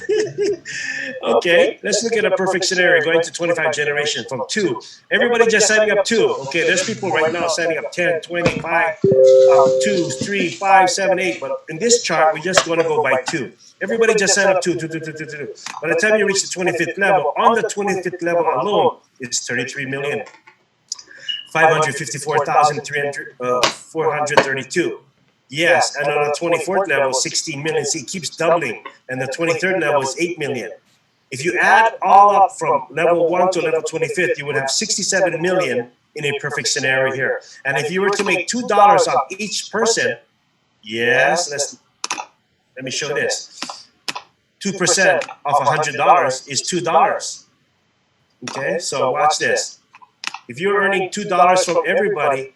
Okay, let's look at a perfect scenario going to 25 generations from 2. Everybody just signing up 2. Okay, there's people right now signing up 10, 25, 2, 3, 5, 7, 8. But in this chart, we're just going to go by 2. Everybody just sign up 2, 2, 2, 2, 2, 2. By the time you reach the 25th level, on the 25th level alone, it's 33 million. 554,432. Yes, and on the 24th level, 16 million. See, it keeps doubling. And the 23rd level is 8 million. If you add all up from level 1 to level 25th, you would have 67 million in a perfect scenario here. And if you were to make $2 off each person, yes, let me show this. 2% off $100 is $2. Okay, so watch this. If you're earning $2 from everybody,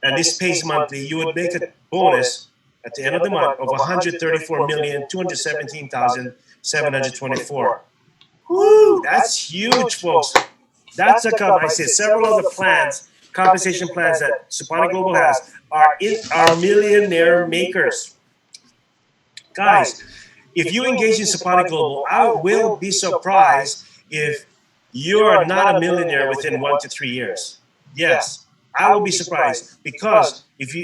and this pays monthly, you would make a bonus at the end of the month of 134,217,724. Woo, that's huge, folks. That's I said several of the plans, compensation plans that Suponic Global has are millionaire makers. Guys, if you engage in Suponic Global, I will be surprised if you are not a millionaire within 1 to 3 years. Yes, I will be surprised because if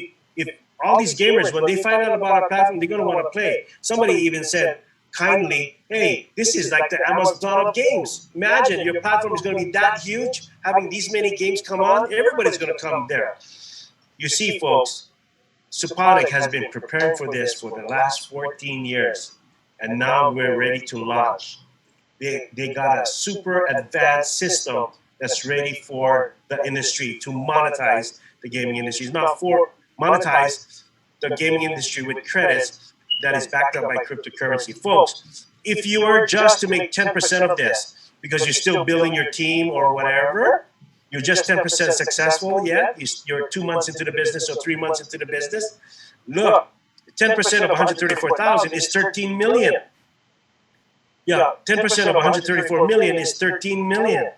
all these gamers, when they find out about our platform, they're going to want to play. Somebody even said kindly, hey, this is like the Amazon of games. Imagine your platform is going to be that huge, having these many games come on, everybody's going to come there. You see, folks, Suponic has been preparing for this for the last 14 years, and now we're ready to launch. They got a super advanced system that's ready for the industry to monetize the gaming industry. It's not for monetize the gaming industry with credits that is backed up by cryptocurrency. Folks, if you were just to make 10% of this because you're still building your team or whatever, You're just 10% successful yet. You're 2 months into the business or 3 months into the business. Look, 10% of 134,000 is 13 million. Yeah, 10% of 134 million is 13 million.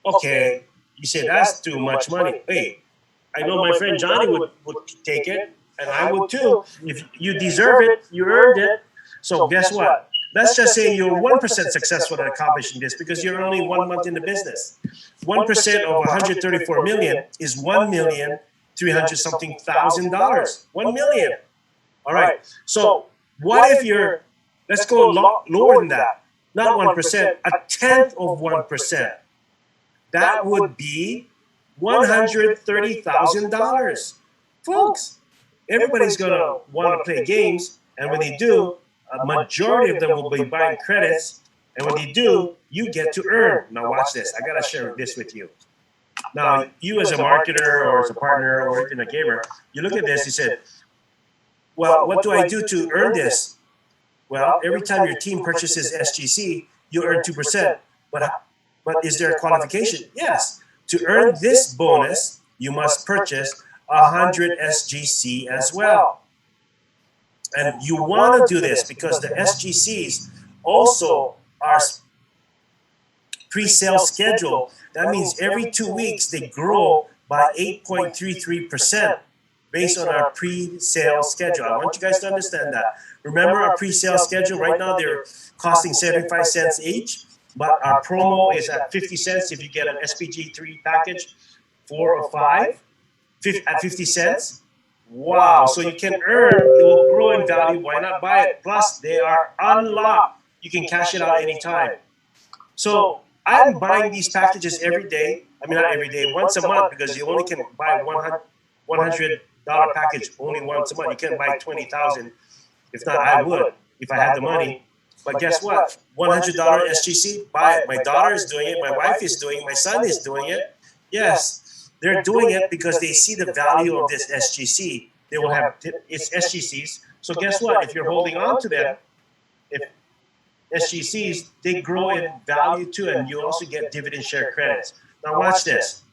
Okay, you say that's too much money. Hey, I know my friend Johnny would take it, and I would too. If you deserve it, you earned it. So guess what? Let's just say you're 1% successful at accomplishing this because you're only 1 month in the business. 1% of 134 million is 1,300,000 something thousand dollars. 1 million. All right. So what if you're, let's go lower than that. Not 1%, a tenth of 1%. That would be $130,000. Folks, everybody's going to want to play games, and when they do, a majority of them will be buying credits, and when they do, you get to earn. Now watch this. I got to share this with you. Now, you as a marketer or as a partner or even a gamer, you look at this, you said, well, what do I do to earn this? Well, every time your team purchases SGC, you earn 2%. But is there a qualification? Yes. To earn this bonus, you must purchase 100 SGC as well. And you want to do this because the SGCs also are pre-sale schedule. That means every 2 weeks they grow by 8.33% based on our pre-sale schedule. I want you guys to understand that. Remember our pre-sale schedule? Right now they're costing 75 cents each, but our promo is at 50 cents if you get an SPG3 package, 4 or 5, at 50 cents. Wow, so you can earn, it will grow in value. Why not buy it? Plus, they are unlocked. You can cash it out anytime. So I'm buying these packages every day. I mean, not every day, once a month, because you only can buy $100 package only once a month. You can't buy 20,000. If not, I would if I had the money. But guess what? $100 SGC, buy it. My daughter is doing it. My wife is doing it. My son is doing it. Yes. They're doing it because they see the value of this SGC. They will have it's SGCs. So guess what? If you're holding on to them, if SGCs, they grow in value too, and you also get dividend share credits. Now watch this.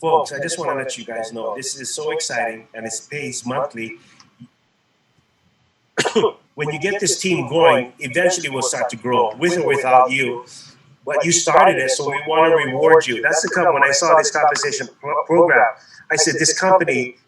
Folks, I just want to let you guys know this is so exciting, and it pays monthly. When you get this team going, eventually we'll start to grow, with or without you. But you started it, so we want to reward you. That's the company. When I saw this compensation program, I said this company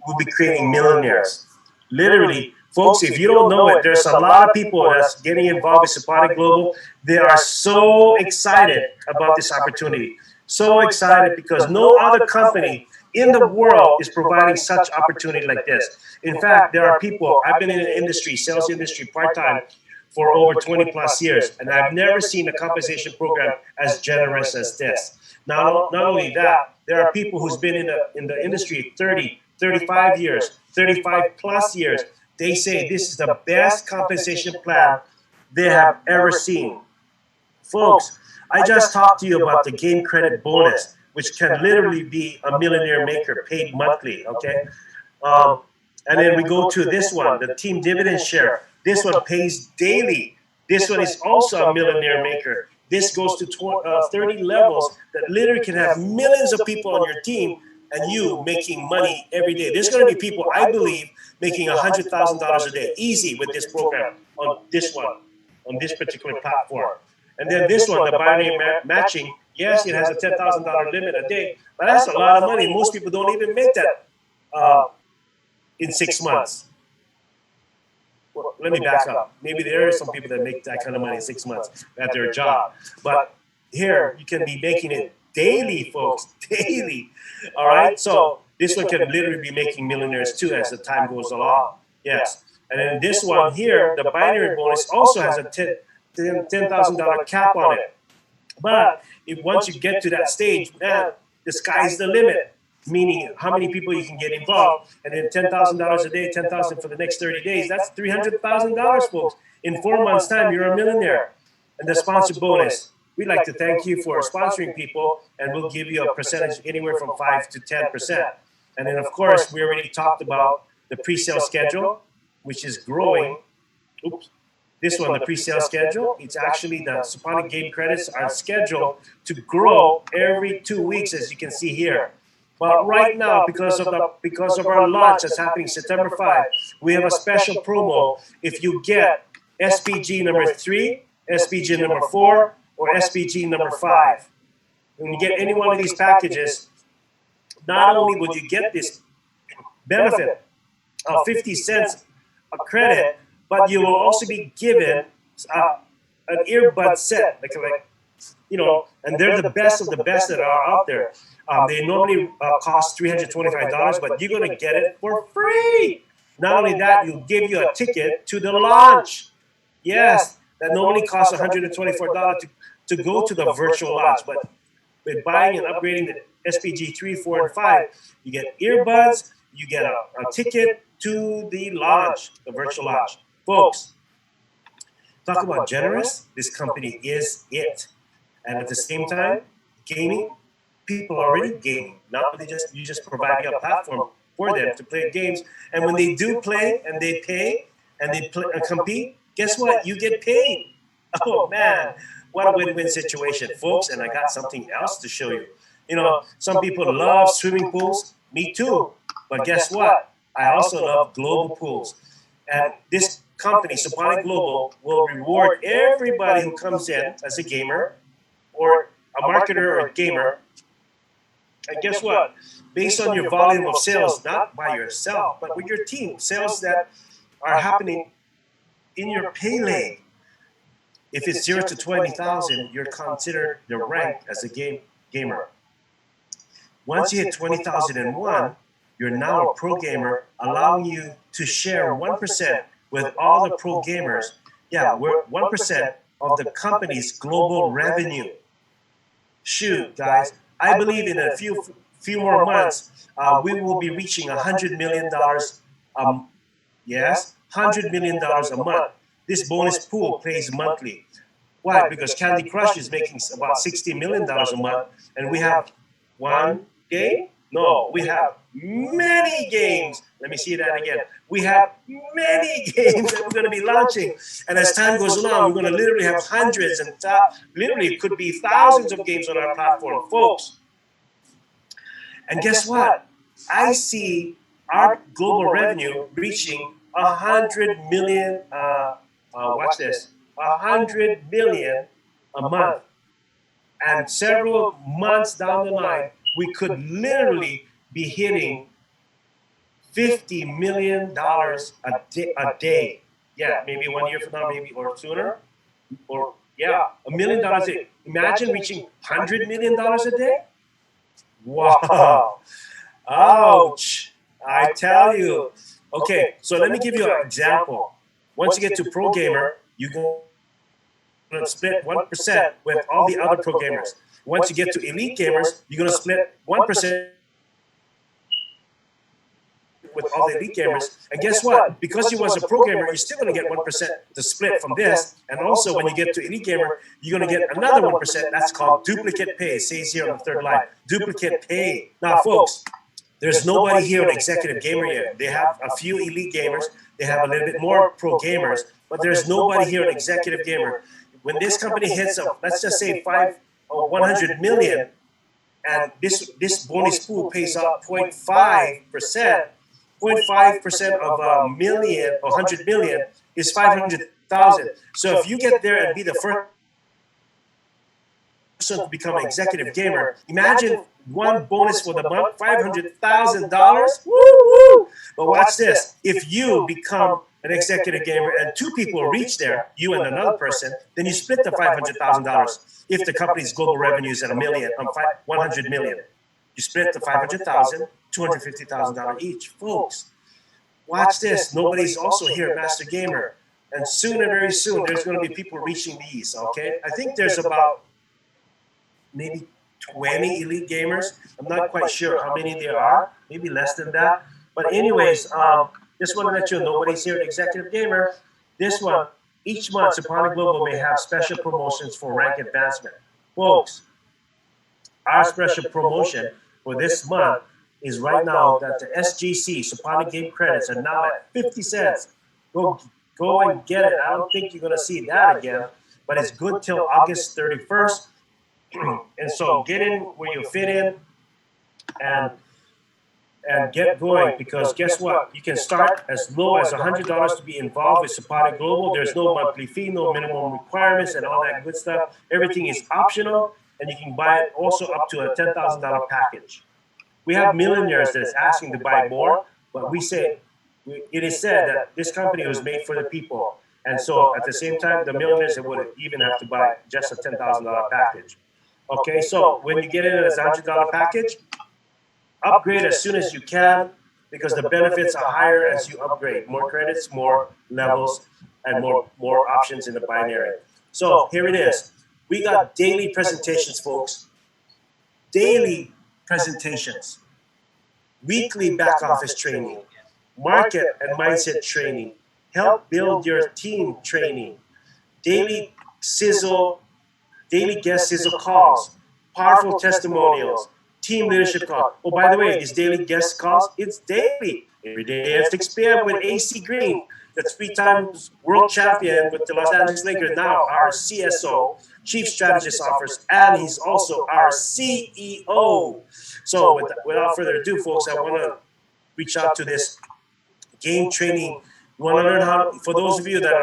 will be creating millionaires. Literally, folks, if you don't know it, there's a lot of people that's getting involved with Suponic Global. They are so excited about this opportunity. So excited because no other company in the world is providing such opportunity like this. In fact, there are people, I've been in the industry, sales industry, part-time, for over 20 plus years, and I've never seen a compensation program as generous as this. Not only that, there are people who's been in the industry 30, 35 years, 35 plus years. They say this is the best compensation plan they have ever seen. Folks, I just talked to you about the game credit bonus, which can literally be a millionaire maker paid monthly, okay? And then we go to this one, the team dividend share. This one pays daily. This one is also a millionaire maker. This goes to 30 levels that literally can have millions of people on your team and you making money every day. There's going to be people, I believe, making $100,000 a day, easy with this program on this one, on this particular platform. And then this one, the binary matching, yes, it has a $10,000 limit a day, but that's a lot of money. Most people don't even make that in 6 months. Well, let me back up. Maybe there are some people that make that kind of money in 6 months at their job. But here, you can be making it daily, folks, daily. All right? So this one can literally be making millionaires too as the time goes along. Yes. And then this one here, the binary bonus also has a $10,000 cap on it. But if once you get to that stage, man, the sky's the limit. Meaning how many people you can get involved, and then $10,000 a day, $10,000 for the next 30 days. That's $300,000, folks. In 4 months' time, you're a millionaire. And the sponsor bonus, we'd like to thank you for sponsoring people, and we'll give you a percentage anywhere from 5 to 10%. And then, of course, we already talked about the pre-sale schedule, which is growing. Oops, this one, the pre-sale schedule, it's actually the Suponic game credits are scheduled to grow every 2 weeks, as you can see here. But right now, because of our launch that's happening September 5, we have a special promo. If you get SPG number 3, SPG number 4, or SPG number 5, when you get any one of these packages, not only will you get this benefit of 50 cents a credit, but you will also be given an earbud set, and they're the best of the best that are out there. They normally cost $325, but you're going to get it for free. Not only that, you'll give you a ticket to the launch. Yes, that normally costs $124 to go to the virtual launch, but with buying and upgrading the SPG 3, 4, and 5, you get earbuds, you get a ticket to the launch, the virtual launch. Folks, talk about generous. This company is it. And at the same time, gaming, people are already gaming. Now you just provide a platform for them to play games. And when they do play and they pay and they play, compete, guess what? You get paid. Oh, man. What a win-win situation, folks. And I got something else to show you. Some people love swimming pools. Me too. But guess what? I also love global pools. And this company, Suponic Global, will reward everybody who comes in as a gamer or a marketer or a gamer. And guess what? Based on your volume of sales, not by yourself, but with your team, sales that are happening in your pay lane. If it's 0 to 20,000, you're considered the rank as a gamer. Once you hit 20,001, you're now a pro gamer, allowing you to share 1% with all the pro gamers. Yeah, we're 1% of the company's global revenue. Shoot, guys, I believe in a few more months, we will be reaching $100 million. Yes, $100 million a month. This bonus pool pays monthly. Why? Because Candy Crush is making about $60 million a month, and we have one game? No, we have many games. Let me see that again. We have many games that we're going to be launching. And as time goes along, we're going to literally have hundreds and literally it could be thousands of games on our platform, folks. And guess what? I see our global revenue reaching 100 million, watch this, 100 million a month. And several months down the line, we could literally be hitting $50 million a day. Yeah, maybe 1 year from now, maybe or sooner. Or yeah, $1 million a day. Imagine reaching $100 million a day. Wow. Ouch. I tell you. Okay, so let me give you an example. Once you get to pro gamer, you go to split 1% with all the other pro gamers. Once you get to elite gamers, you're going to split 1% with all the elite gamers. And guess what? Because you was a pro gamer, you're still going to get 1% to split from this. And also, when you get to elite gamer, you're going to get another 1%. That's called duplicate pay. It says here on the third line, duplicate pay. Now, folks, there's nobody here on executive gamer yet. They have a few elite gamers. They have a little bit more pro gamers, but there's nobody here on executive gamer. When this company hits up, let's just say 100 million, and this bonus pool pays out 0.5%. 0.5% of a million or 100 million is 500,000. So if you get there and be the first person to become an executive gamer, imagine one bonus for the month, $500,000. Woo woo! But watch this: if you become an executive gamer and two people reach there, you and another person, then you split the $500,000. If the company's global revenue is at 100 million, you split the 500,000, $250,000 each, folks. Watch this. Nobody's also here at Master Gamer, and soon and very soon, there's going to be people reaching these. Okay, I think there's about maybe 20 elite gamers. I'm not quite sure how many there are. Maybe less than that. But anyways, just want to let you know, nobody's here at Executive Gamer. This one, each month, Suponic Global may have special promotions for rank advancement. Folks, our special promotion for this month is right now that the SGC, Suponic Game Credits, are now at 50 cents. Go Go and get it. I don't think you're going to see that again, but it's good till August 31st. And so get in where you fit in and get going, because guess what? You can start as low as $100 to be involved with Suponic Global. There's no monthly fee, no minimum requirements, and all that good stuff. Everything is optional, and you can buy it also up to a $10,000 package. We have millionaires that's asking to buy more, but we say, it is said that this company was made for the people. And so at the same time, the millionaires would even have to buy just a $10,000 package. Okay, so when you get in as a $100 package, upgrade as soon as you can, because the benefits are higher as you upgrade. More credits, more levels, and more options in the binary. So here it is. We got daily presentations, folks. Daily presentations. Weekly back office training. Market and mindset training. Help build your team training. Daily guest sizzle calls. Powerful testimonials. Team leadership call. Oh, by the way, these daily guest calls, it's daily. Every day at 6 p.m. with AC Green, the 3-time world champion with the Los Angeles Lakers, now our CSO, Chief Strategist Officer, and he's also our CEO. So without further ado, folks, I want to reach out to this game training. You want to learn how, for those of you that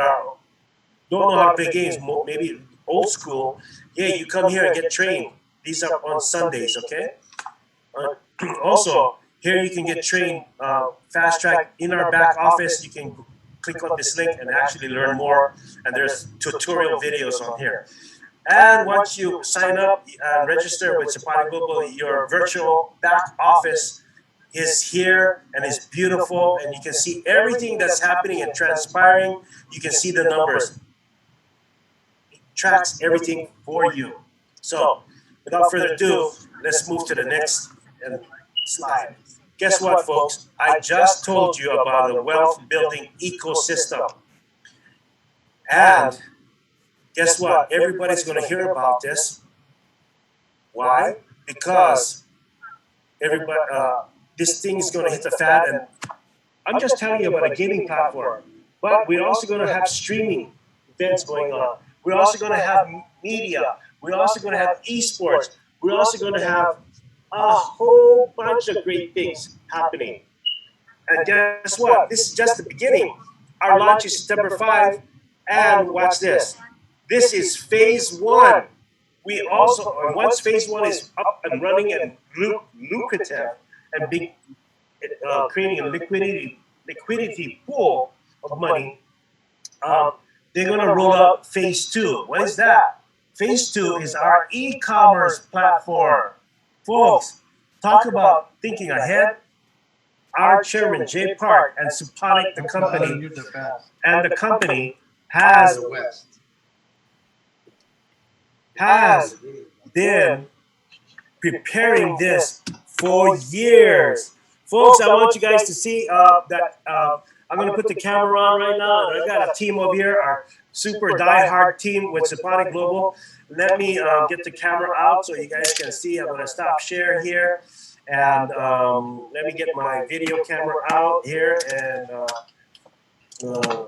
don't know how to play games, maybe old school, yeah, you come here and get trained. These are on Sundays, okay? Also, here you can get trained fast track in our back office. You can click on this link and actually learn more. And there's tutorial videos on here. And once you sign up and register with Suponic Global, your virtual back office is here and is beautiful. And you can see everything that's happening and transpiring. You can see the numbers. It tracks everything for you. So without further ado, let's move to the next slide. Guess what, folks? I just told you about the wealth building ecosystem. And guess what? Everybody's going to hear about this. Why? Because everybody, this thing is going to hit the fan. And I'm just telling you about a gaming platform. But we're also going to have streaming events going on. We're also going to have media. We're also going to have esports. We're also going to have a whole bunch of great things happening. And guess what? This is just the beginning. Our launch is September 5. And watch this. This is phase 1. We also, once phase 1 is up and running and lucrative and big, creating a liquidity pool of money, they're going to roll out phase 2. What is that? Phase 2 is our e-commerce platform. Folks, talk about thinking ahead. Our chairman, Jay Park, and Suponic, the company, has been preparing this for years. Folks, I want you guys to see that I'm going to put the camera on right now. And I got a team over here, our super die-hard team with Suponic Global. Let me get the camera out so you guys can see. I'm going to stop share here. And let me get my video camera out here and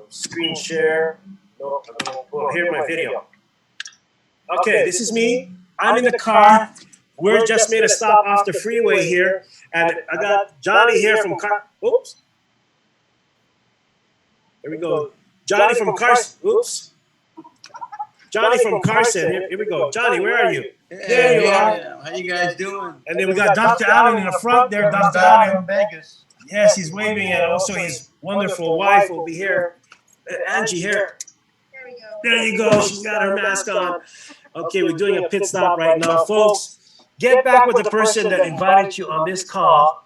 screen share. Oh, here's my video. Okay, this is me. I'm in the car. We're just made a stop off the freeway here. And I got Johnny here from Oops. Here we go. Johnny from Carson. Oops. Johnny from Carson. Here we go. Johnny, where are you? There you are. How you guys doing? And then we got Dr. Allen in the front there. Dr. Allen from Vegas. Yes, he's waving, and also his wonderful wife will be here. Angie here. There we go. There you go. She's got her mask on. Okay, we're doing a pit stop right now. Folks, get back with the person that invited you on this call.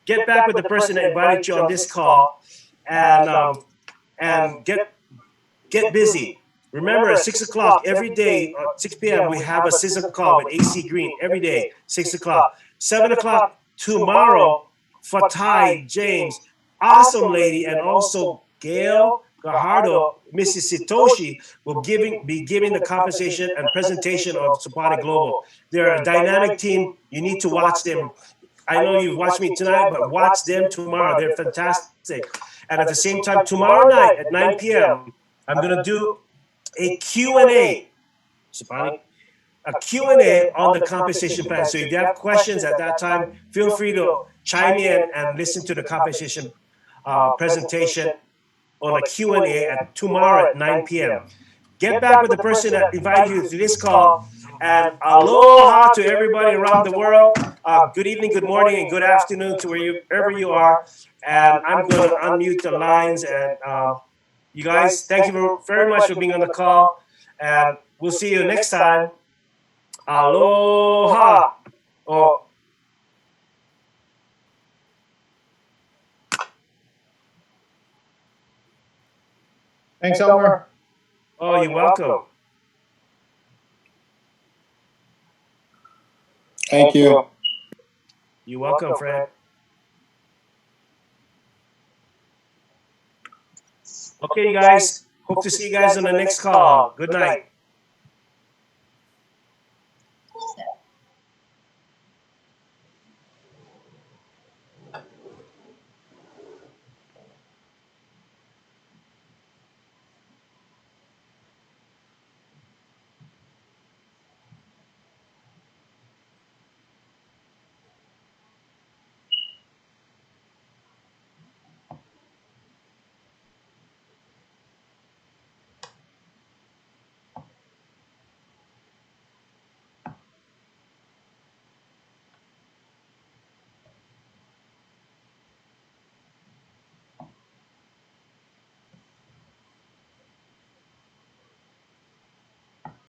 Get back with the person that invited you on this call. And get busy. Remember, at 6 o'clock every day, 6 p.m., we have a sizzle call with AC Green every day, 6 o'clock. 7 o'clock tomorrow, Fatai James, awesome lady, and also Gail Gajardo, Mrs. Satoshi, will be giving the compensation and presentation of Suponic Global. They're a dynamic team. You need to watch them. I know you watched me tonight, but watch them tomorrow. They're fantastic. And at the same time, tomorrow night at 9 p.m., I'm going to do a Q&A, Suponic, a Q&A on the compensation plan. So if you have questions at that time, feel free to chime in and listen to the compensation presentation on a Q&A at tomorrow at 9 p.m. Get back with the person that invited you to this call. And aloha to everybody around the world. Good evening, good morning, and good afternoon to wherever you are. And I'm going to unmute the lines. And you guys, thank you very much for being on the call. And we'll see you next time. Aloha. Oh. Thanks, Elmer. Oh, you're welcome. Thank you. You're welcome, Fred. Okay, you guys. Hope to see you guys on the next call. Good night.